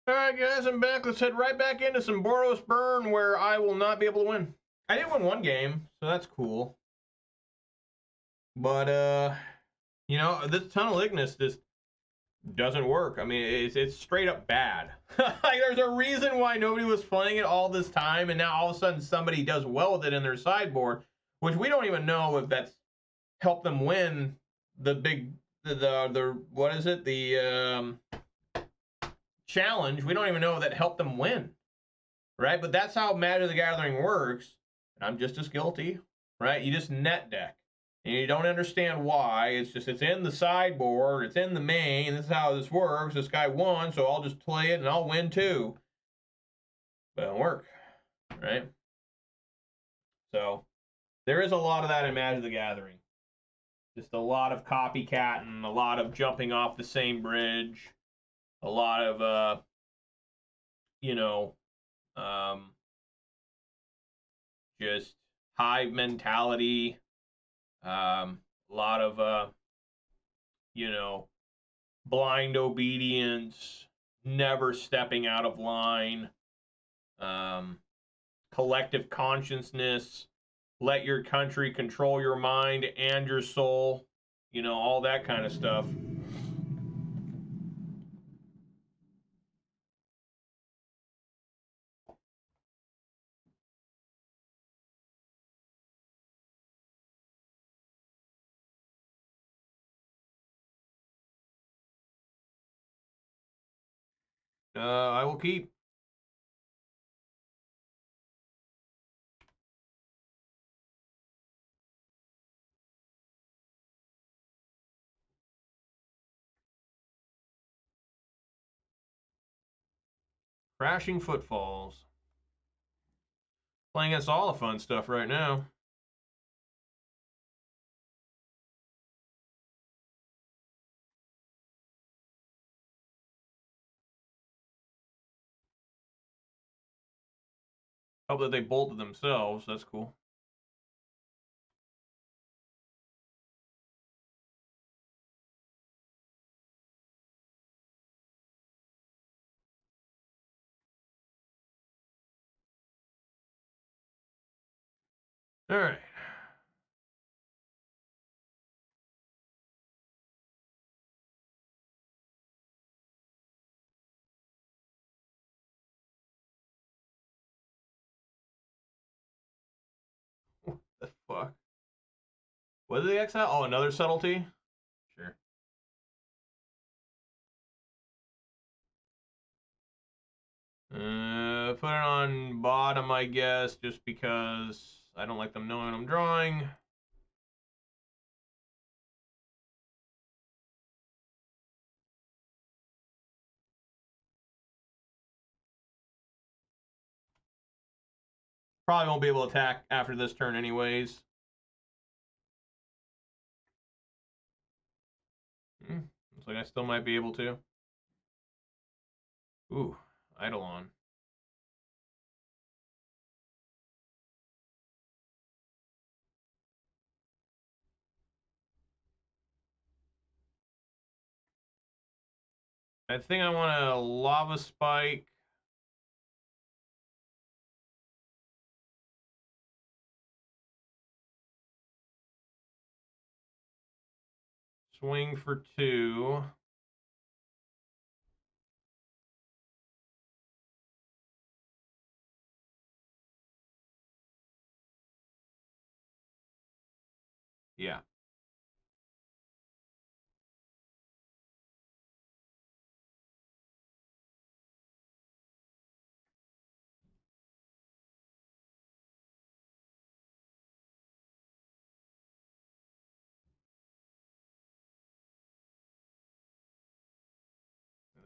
Alright guys, I'm back. Let's head right back into some Boros Burn where I will not be able to win. I did win one game, so that's cool. But, you know, this Tunnel Ignus just doesn't work. I mean, it's straight up bad. Like, there's a reason why nobody was playing it all this time, and now all of a sudden somebody does well with it in their sideboard, which we don't even know if that's helped them win the big, the what is it? The, challenge. We don't even know if that helped them win, right? But that's how Magic the Gathering works, and I'm just as guilty, right? You just net deck, and you don't understand why. It's just, it's in the sideboard, it's in the main, this is how this works. This guy won, so I'll just play it and I'll win too. But it don't work, right? So there is a lot of that in Magic the Gathering. Just a lot of copycatting, a lot of jumping off the same bridge, a lot of, you know, just hive mentality, a lot of, you know, blind obedience, never stepping out of line, collective consciousness, let your country control your mind and your soul, you know, all that kind of stuff. I will keep. Crashing Footfalls. Playing against all the fun stuff right now. Hope that they bolted themselves. That's cool. All right. What the fuck? What did they exile? Oh, another subtlety? Sure. Put it on bottom, I guess, just because I don't like them knowing I'm drawing. Probably won't be able to attack after this turn anyways. Looks like I still might be able to. Ooh, Eidolon. I think I want a Lava Spike. Swing for 2. Yeah.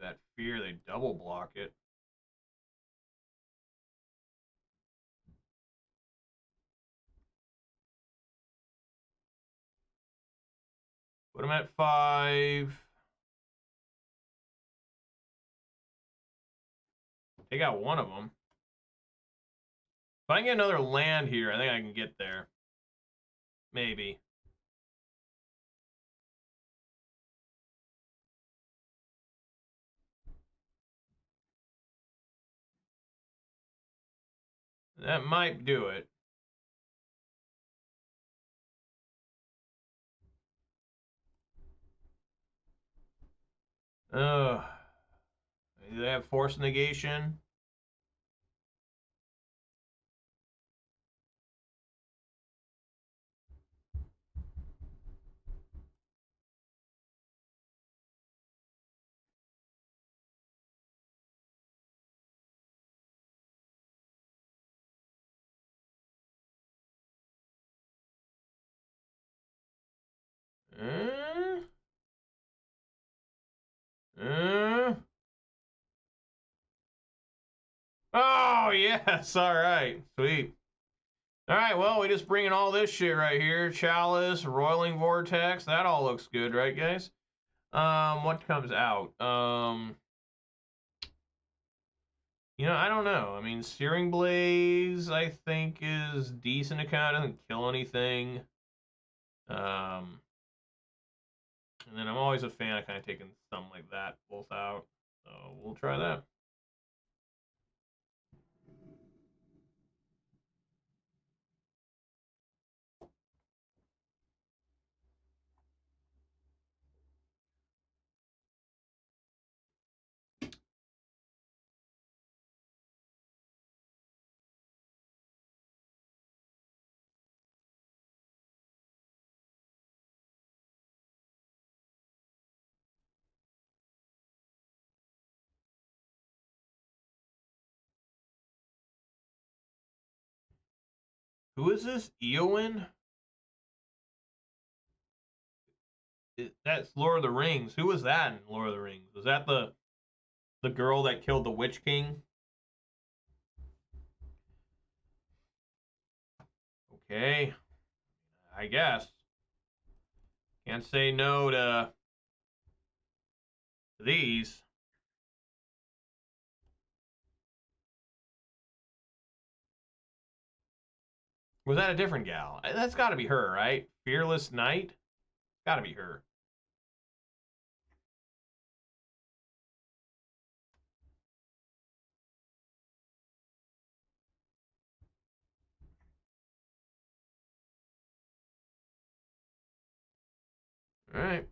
That fear, they double block it. Put them at 5. Take out one of them. If I can get another land here, I think I can get there. Maybe. That might do it. Ugh. Do they have force negation? Uh, uh. Oh, yes. All right. Sweet. All right. Well, we just bringing all this shit right here. Chalice, Roiling Vortex. That all looks good, right, guys? What comes out? You know, I don't know. I mean, Searing Blaze, I think, is decent to count. Doesn't kill anything. And then I'm always a fan of kind of taking something like that both out. So we'll try that. Who is this? Eowyn? That's Lord of the Rings. Who was that in Lord of the Rings? Was that the girl that killed the Witch King? Okay, I guess. Can't say no to these. Was that a different gal? That's got to be her, right? Fearless Knight? Got to be her. All right.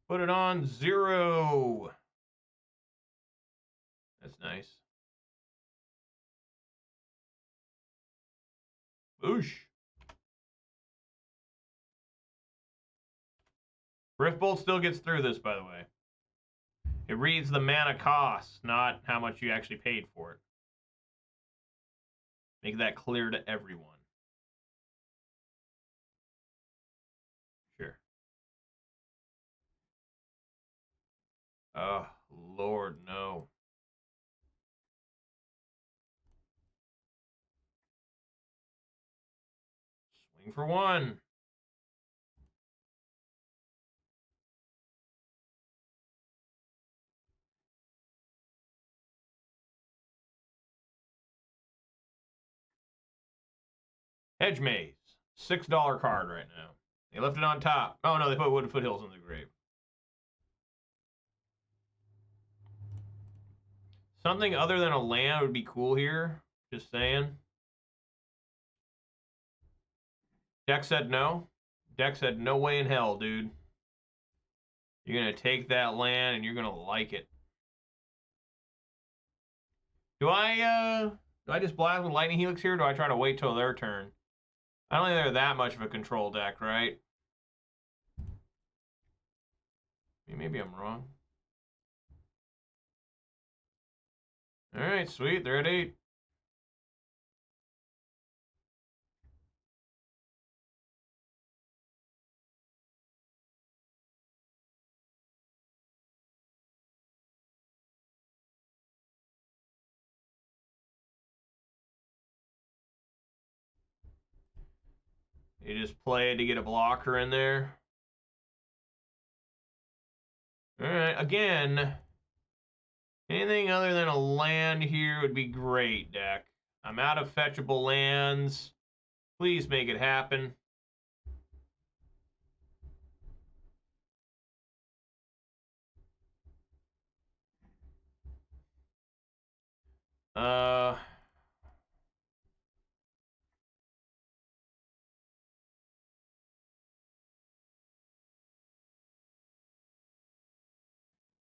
Put it on 0. That's nice. Boosh. Riftbolt still gets through this, by the way. It reads the mana cost, not how much you actually paid for it. Make that clear to everyone. Sure. Oh, Lord, no. Swing for one. Hedge Maze. $6 card right now. They left it on top. Oh, no, they put Wooded Foothills in the grave. Something other than a land would be cool here. Just saying. Deck said no. Deck said no way in hell, dude. You're going to take that land and you're going to like it. Do I just blast with Lightning Helix here, or do I try to wait till their turn? I don't think they're that much of a control deck, right? Maybe I'm wrong. Alright, sweet. They're at 8. You just play to get a blocker in there. Alright, again, anything other than a land here would be great, deck. I'm out of fetchable lands. Please make it happen.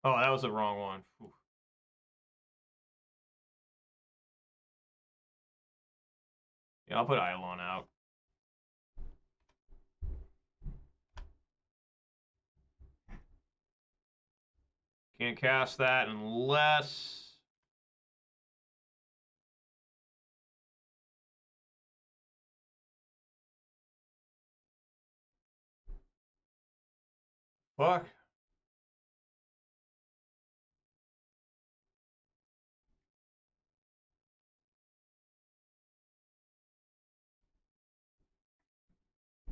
Oh, that was the wrong one. Whew. Yeah, I'll put Eidolon out. Can't cast that unless... Fuck.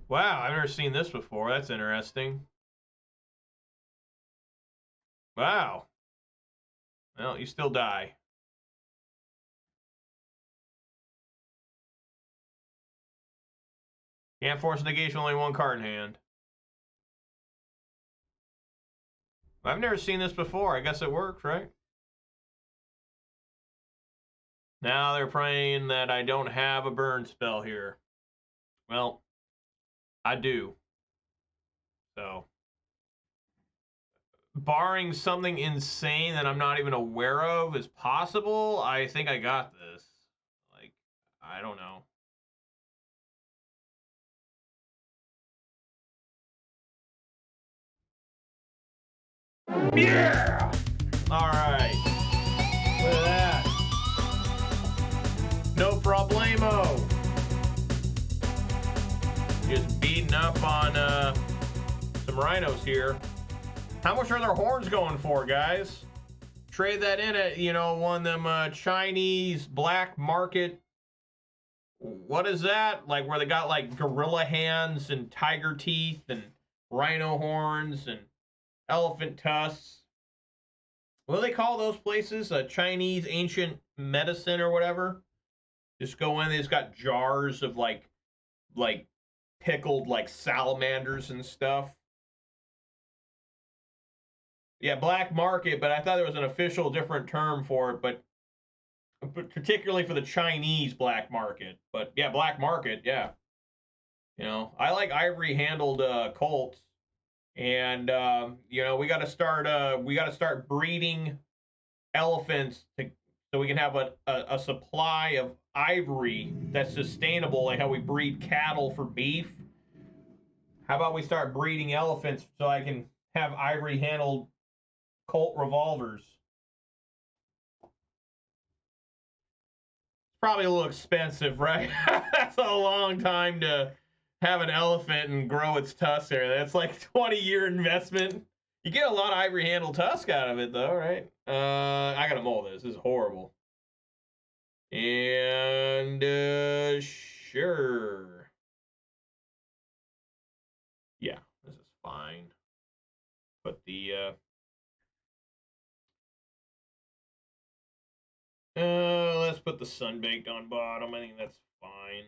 Wow, I've never seen this before. That's interesting. Wow. Well, you still die. Can't force negation, only one card in hand. I've never seen this before. I guess it works, right? Now they're praying that I don't have a burn spell here. Well, I do. So, barring something insane that I'm not even aware of is possible, I think I got this. Like, I don't know. Yeah! All right. Look at that. No problemo. Just beating up on some Rhinos here. How much are their horns going for, guys? Trade that in at, you know, one of them Chinese black market. What is that? Like where they got like gorilla hands and tiger teeth and rhino horns and elephant tusks. What do they call those places? Chinese ancient medicine or whatever. Just go in. They just got jars of like pickled like salamanders and stuff. Yeah, black market, but I thought there was an official different term for it, but particularly for the Chinese black market. But yeah, black market, yeah. You know, I like ivory handled colts. And you know, we got to start breeding elephants so we can have a supply of ivory that's sustainable, like how we breed cattle for beef. How about we start breeding elephants so I can have ivory handled Colt revolvers. Probably a little expensive, right? That's a long time to have an elephant and grow its tusk there. That's like 20-year investment. You get a lot of ivory handled tusk out of it, though, right? I gotta mull this. This is horrible. And sure. Yeah, this is fine. Put the let's put the Sunbaked on bottom. I think that's fine.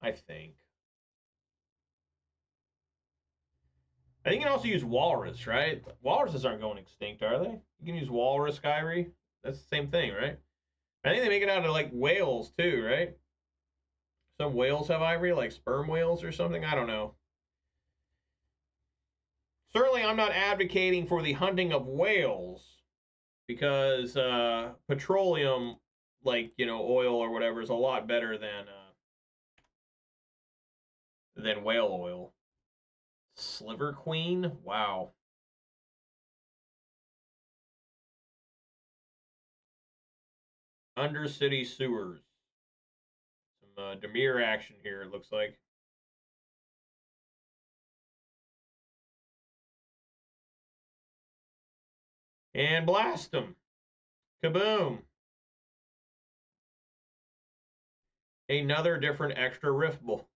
I think you can also use Walrus, right? Walruses aren't going extinct, are they? You can use Walrus Kyrie. That's the same thing, right? I think they make it out of like whales too, right? Some whales have ivory, like sperm whales or something. I don't know. Certainly, I'm not advocating for the hunting of whales because petroleum, like oil or whatever, is a lot better than whale oil. Sliver Queen, wow. Undercity sewers. Some Dimir action here, it looks like. And blast them. Kaboom. Another different extra riftable.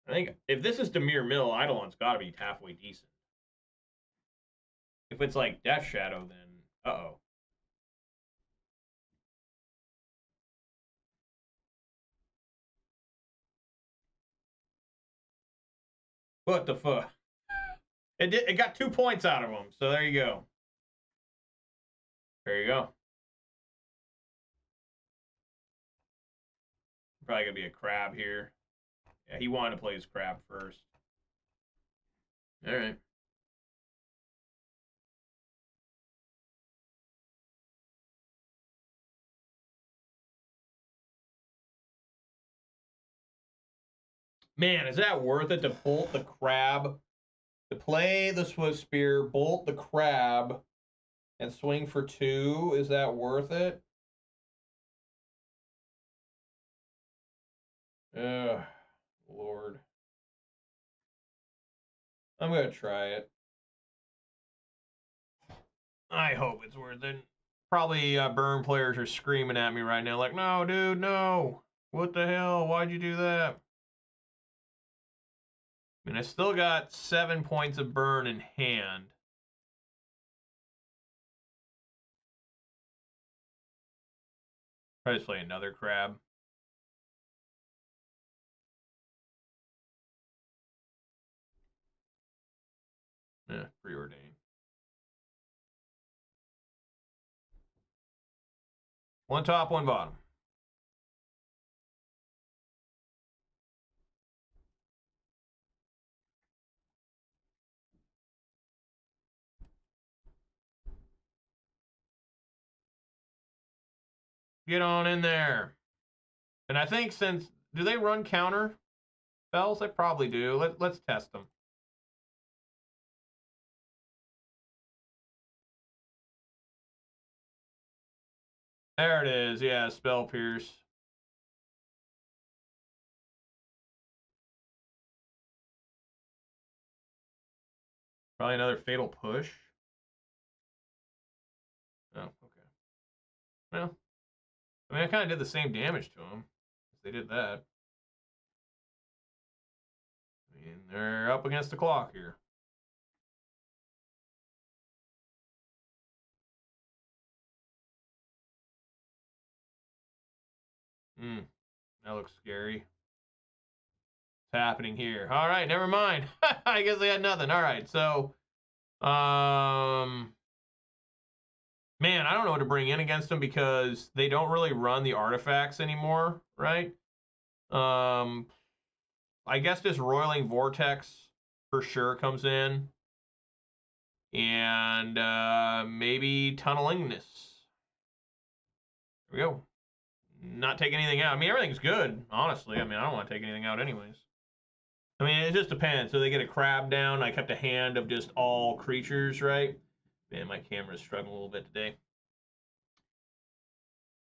I think if this is Dimir Mill, Eidolon's got to be halfway decent. If it's like Death Shadow, then uh-oh. What the fuck? It got 2 points out of him, so there you go. There you go. Probably gonna be a crab here. Yeah, he wanted to play his crab first. All right. Man, is that worth it to bolt the crab? To play the Swiftspear, bolt the crab, and swing for 2? Is that worth it? Ugh, Lord. I'm gonna try it. I hope it's worth it. Probably burn players are screaming at me right now, like, no, dude, no. What the hell? Why'd you do that? I mean, I still got 7 points of burn in hand. Probably just play another crab. Yeah, preordained. One top, one bottom. Get on in there. And I think do they run counter spells? They probably do. Let's test them. There it is. Yeah, Spell Pierce. Probably another Fatal Push. Oh, okay. Well, I mean, I kind of did the same damage to them. They did that. I mean, they're up against the clock here. That looks scary. What's happening here? All right, never mind. I guess they had nothing. All right, so, man, I don't know what to bring in against them because they don't really run the artifacts anymore, right? I guess this Roiling Vortex for sure comes in. And maybe Tunnel Ignus. There we go. not take anything out. I mean, everything's good, honestly. I mean, I don't want to take anything out anyways. I mean, it just depends. So they get a crab down. I kept a hand of just all creatures, right? Man, my camera's struggling a little bit today.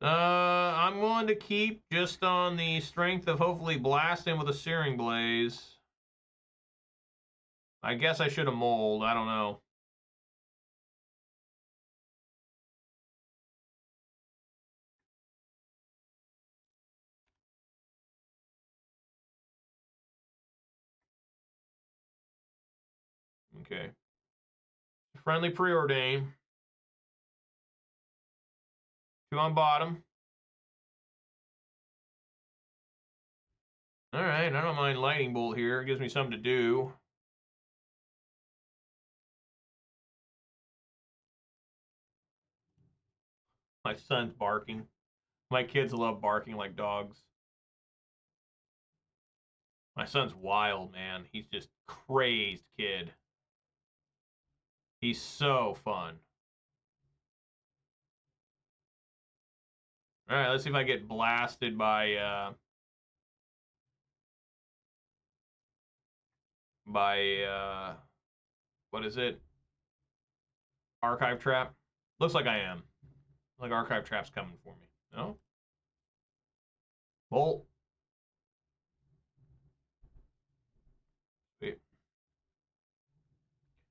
I'm willing to keep just on the strength of hopefully blasting with a Searing Blaze. I guess I should have mold. I don't know. Okay. Friendly Preordain. 2 on bottom. All right, I don't mind Lightning Bolt here. It gives me something to do. My son's barking. My kids love barking like dogs. My son's wild, man. He's just crazed kid. He's so fun. All right, let's see if I get blasted by what is it? Archive Trap? Looks like I am. Like Archive Trap's coming for me. No? Bolt. Wait.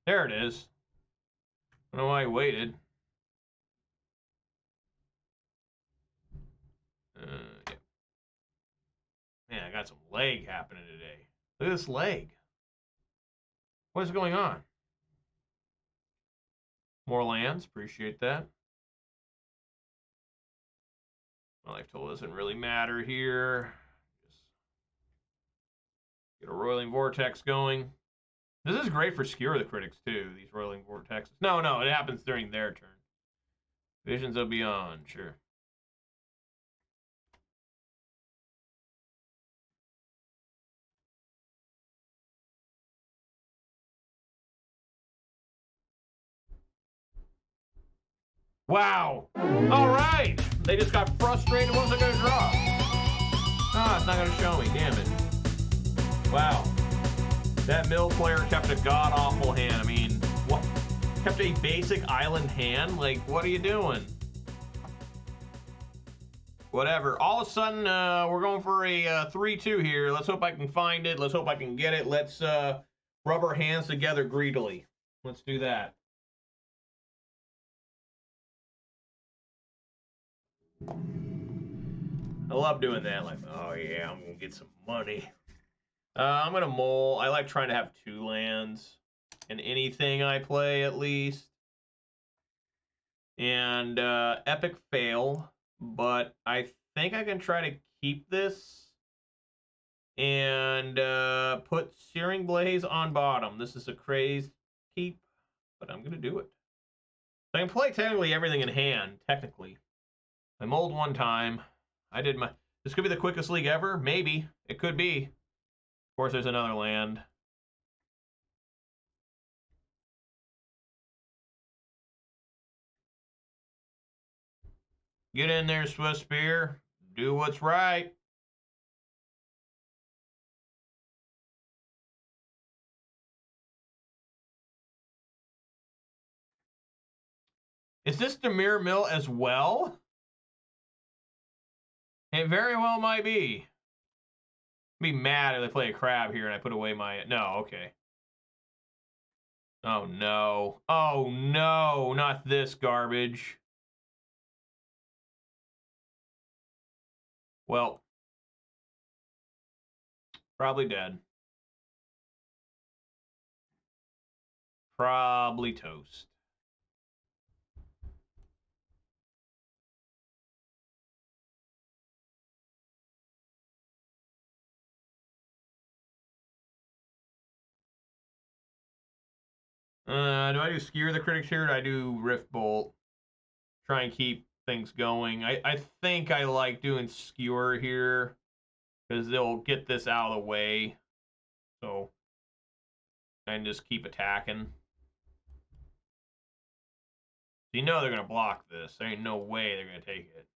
There it is. I don't know why I waited. Yeah. Man, I got some leg happening today. Look at this leg. What is going on? More lands. Appreciate that. My life total doesn't really matter here. Just get a Roiling Vortex going. This is great for Skewer the Critics, too, these Roiling Vortexes. No, it happens during their turn. Visions of Beyond, sure. Wow. All right. They just got frustrated. What was I going to draw? Ah, it's not going to show me. Damn it. Wow. That mill player kept a god-awful hand. I mean, what? Kept a basic island hand? Like, what are you doing? Whatever. All of a sudden, we're going for a 3-2 here. Let's hope I can find it. Let's hope I can get it. Let's rub our hands together greedily. Let's do that. I love doing that. Like, oh yeah, I'm gonna get some money. I'm gonna mole. I like trying to have 2 lands in anything I play at least. And epic fail, but I think I can try to keep this and put Searing Blaze on bottom. This is a crazed keep, but I'm gonna do it. I can play technically everything in hand. Technically, I mold 1 time. I did my. This could be the quickest league ever. Maybe it could be. Of course, there's another land. Get in there, Swiftspear. Do what's right. Is this Dimir Mill as well? It very well might be. I'd be mad if they play a crab here and I put away my... No, okay. Oh, no. Oh, no. Not this garbage. Well. Probably dead. Probably toast. Do I do Skewer the Critics here or do I do Rift Bolt? Try and keep things going. I think I like doing Skewer here because they'll get this out of the way. So, and just keep attacking. You know they're going to block this. There ain't no way they're going to take it.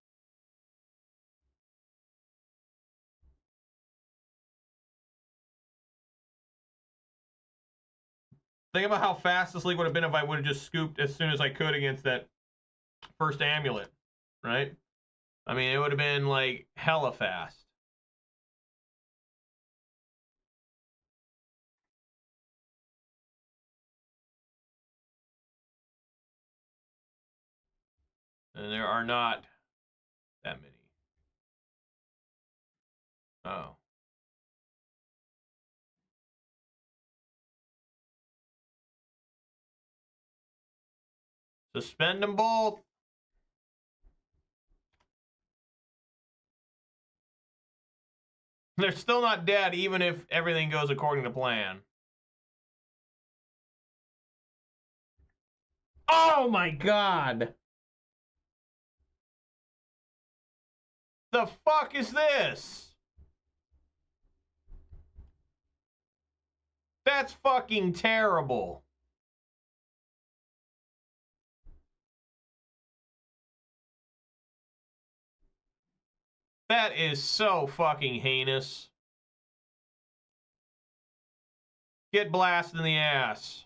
Think about how fast this league would have been if I would have just scooped as soon as I could against that first Amulet, right? I mean, it would have been like hella fast. And there are not that many. Oh. Suspend them both. They're still not dead, even if everything goes according to plan. Oh my god! The fuck is this? That's fucking terrible. That is so fucking heinous. Get blasted in the ass.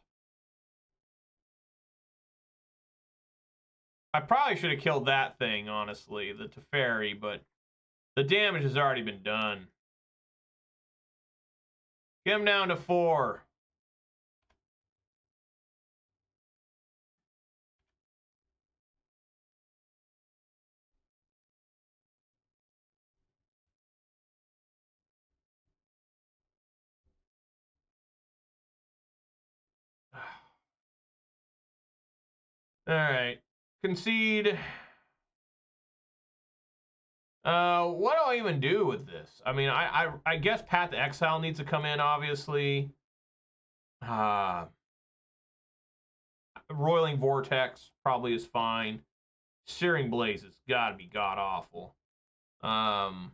I probably should have killed that thing, honestly, the Teferi, but the damage has already been done. Get him down to 4. Alright. Concede. What do I even do with this? I mean, I guess Path to Exile needs to come in, obviously. Roiling Vortex probably is fine. Searing Blaze has got to be god-awful. And,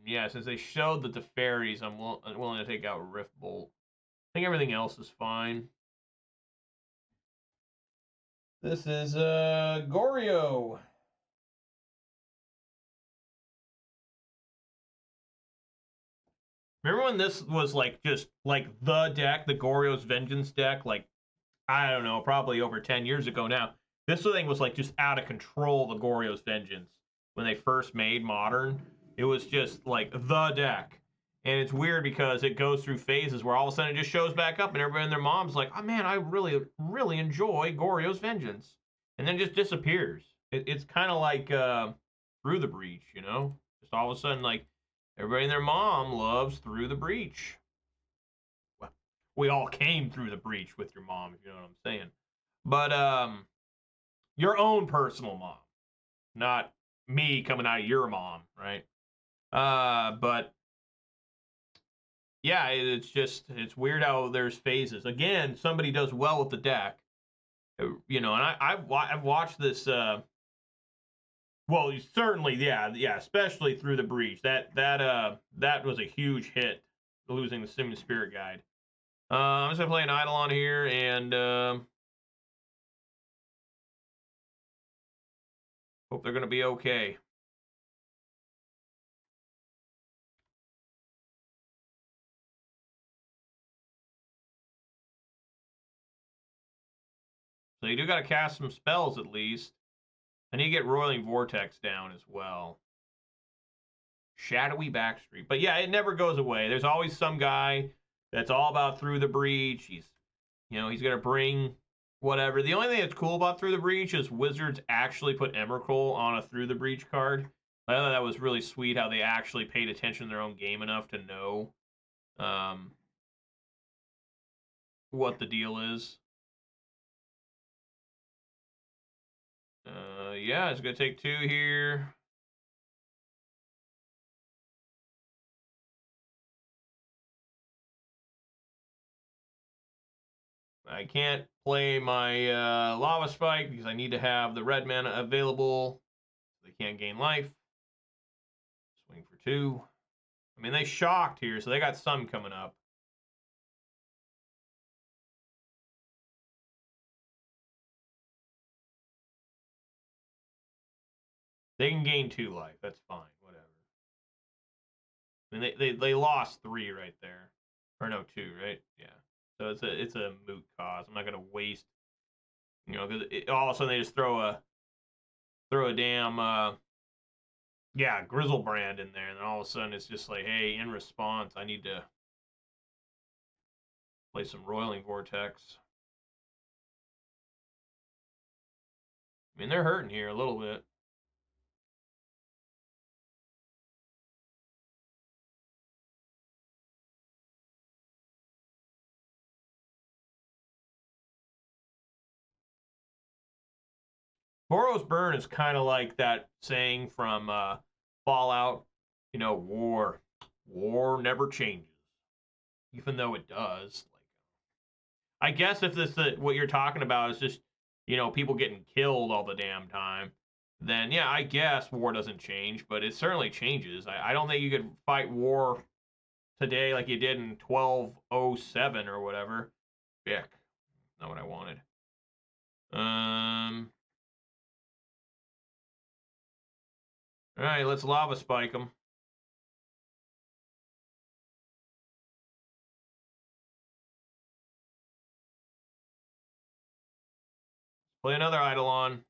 yeah, since they showed the Teferis, I'm willing to take out Rift Bolt. I think everything else is fine. This is Goryo. Remember when this was like just like the deck, the Goryo's Vengeance deck? Like, I don't know, probably over 10 years ago now. This thing was like just out of control, the Goryo's Vengeance. When they first made Modern, it was just like the deck. And it's weird because it goes through phases where all of a sudden it just shows back up and everybody and their mom's like, oh man, I really, really enjoy Goryo's Vengeance. And then it just disappears. It's kind of like Through the Breach, you know? Just all of a sudden, like, everybody and their mom loves Through the Breach. Well, we all came through the breach with your mom, if you know what I'm saying. But your own personal mom, not me coming out of your mom, right? But yeah, it's weird how there's phases. Again, somebody does well with the deck, you know, and I've watched this. Well, certainly, yeah, especially Through the Breach. That was a huge hit, losing the Simon Spirit Guide. I'm just gonna play an Eidolon here, and hope they're gonna be okay. So you do got to cast some spells at least. And you get Roiling Vortex down as well. Shadowy Backstreet. But yeah, it never goes away. There's always some guy that's all about Through the Breach. He's going to bring whatever. The only thing that's cool about Through the Breach is Wizards actually put Emrakul on a Through the Breach card. I thought that was really sweet how they actually paid attention to their own game enough to know what the deal is. Yeah, it's going to take 2 here. I can't play my Lava Spike because I need to have the red mana available. They can't gain life. Swing for 2. I mean, they shocked here, so they got some coming up. They can gain 2 life. That's fine. Whatever. I mean, they lost 3 right there, or no 2, right? Yeah. So it's a moot cause. I'm not gonna waste, you know, because all of a sudden they just throw a damn yeah, Grizzlebrand in there, and then all of a sudden it's just like, hey, in response, I need to play some Roiling Vortex. I mean, they're hurting here a little bit. Boros Burn is kind of like that saying from Fallout, you know, war never changes, even though it does. Like, I guess if this what you're talking about is just, you know, people getting killed all the damn time, then yeah, I guess war doesn't change, but it certainly changes. I don't think you could fight war today like you did in 1207 or whatever. Bick, not what I wanted. All right, let's lava spike them. Play another Eidolon.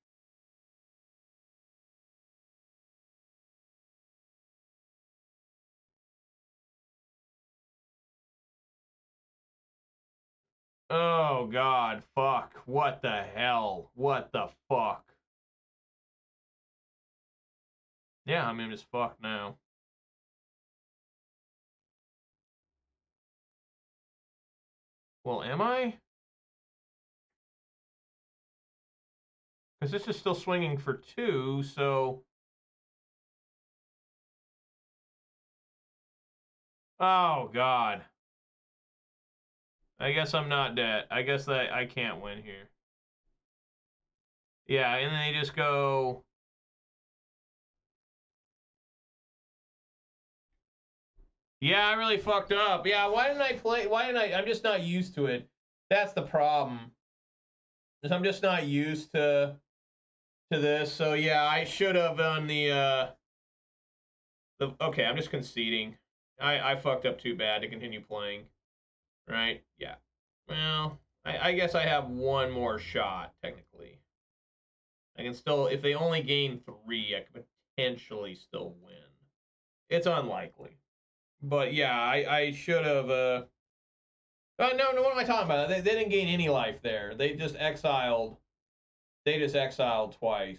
Oh, God. Fuck. What the hell? What the fuck? Yeah, I mean, it's fucked now. Well, am I? Because this is still swinging for 2, so... Oh, God. I guess I'm not dead. I guess that I can't win here. Yeah, and then they just go... Yeah, I really fucked up. Yeah, why didn't I play... Why didn't I... I'm just not used to it. That's the problem. Is I'm just not used to this. So, yeah, I should have on the... Okay, I'm just conceding. I fucked up too bad to continue playing. Right? Yeah. Well, I guess I have one more shot, technically. I can still, if they only gain 3, I could potentially still win. It's unlikely. But yeah, I should have, no, what am I talking about? They didn't gain any life there. They just exiled twice.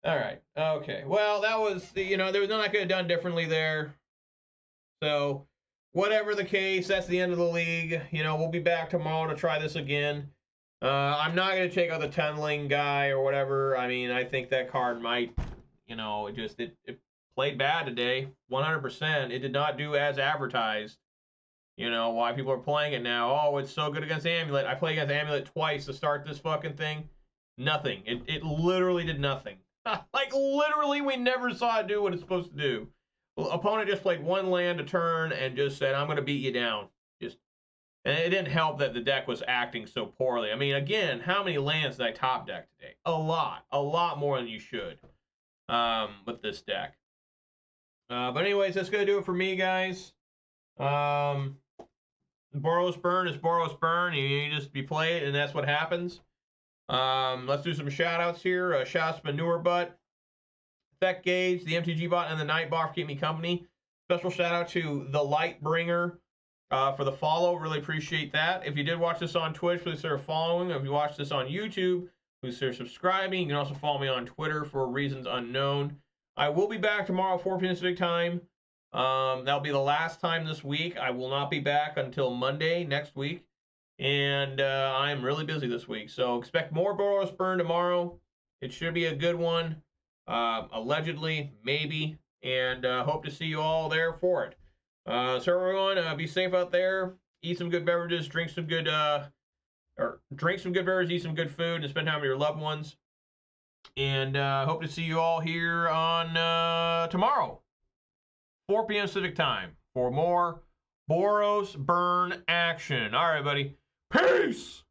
All right. Okay. Well, that was, you know, there was nothing I could have done differently there. So, whatever the case, that's the end of the league. You know, we'll be back tomorrow to try this again. I'm not going to take out the tunneling guy or whatever. I mean, I think that card might, you know, it played bad today, 100%. It did not do as advertised. You know, why people are playing it now. Oh, it's so good against Amulet. I played against Amulet twice to start this fucking thing. Nothing. It literally did nothing. Like, literally, we never saw it do what it's supposed to do. Well, opponent just played 1 land a turn and just said, I'm going to beat you down. And it didn't help that the deck was acting so poorly. I mean, again, how many lands did I top deck today? A lot more than you should with this deck. But anyways, that's going to do it for me, guys. Boros Burn is Boros Burn. You play it, and that's what happens. Let's do some shout-outs here. Shout-outs to Manure Butt, Effect Gauge, the MTG bot, and the Night bot for keeping me company. Special shout-out to the Lightbringer for the follow. Really appreciate that. If you did watch this on Twitch, please consider following. If you watched this on YouTube, please consider subscribing. You can also follow me on Twitter for reasons unknown. I will be back tomorrow at 4 p.m. Pacific time. That'll be the last time this week. I will not be back until Monday next week. And I'm really busy this week. So expect more Boros Burn tomorrow. It should be a good one. Allegedly, maybe. And hope to see you all there for it. So everyone, be safe out there. Eat some good beverages. Drink some good beverages. Eat some good food, and spend time with your loved ones. And hope to see you all here on tomorrow, 4 p.m. Pacific time, for more Boros Burn action. All right, buddy. Peace!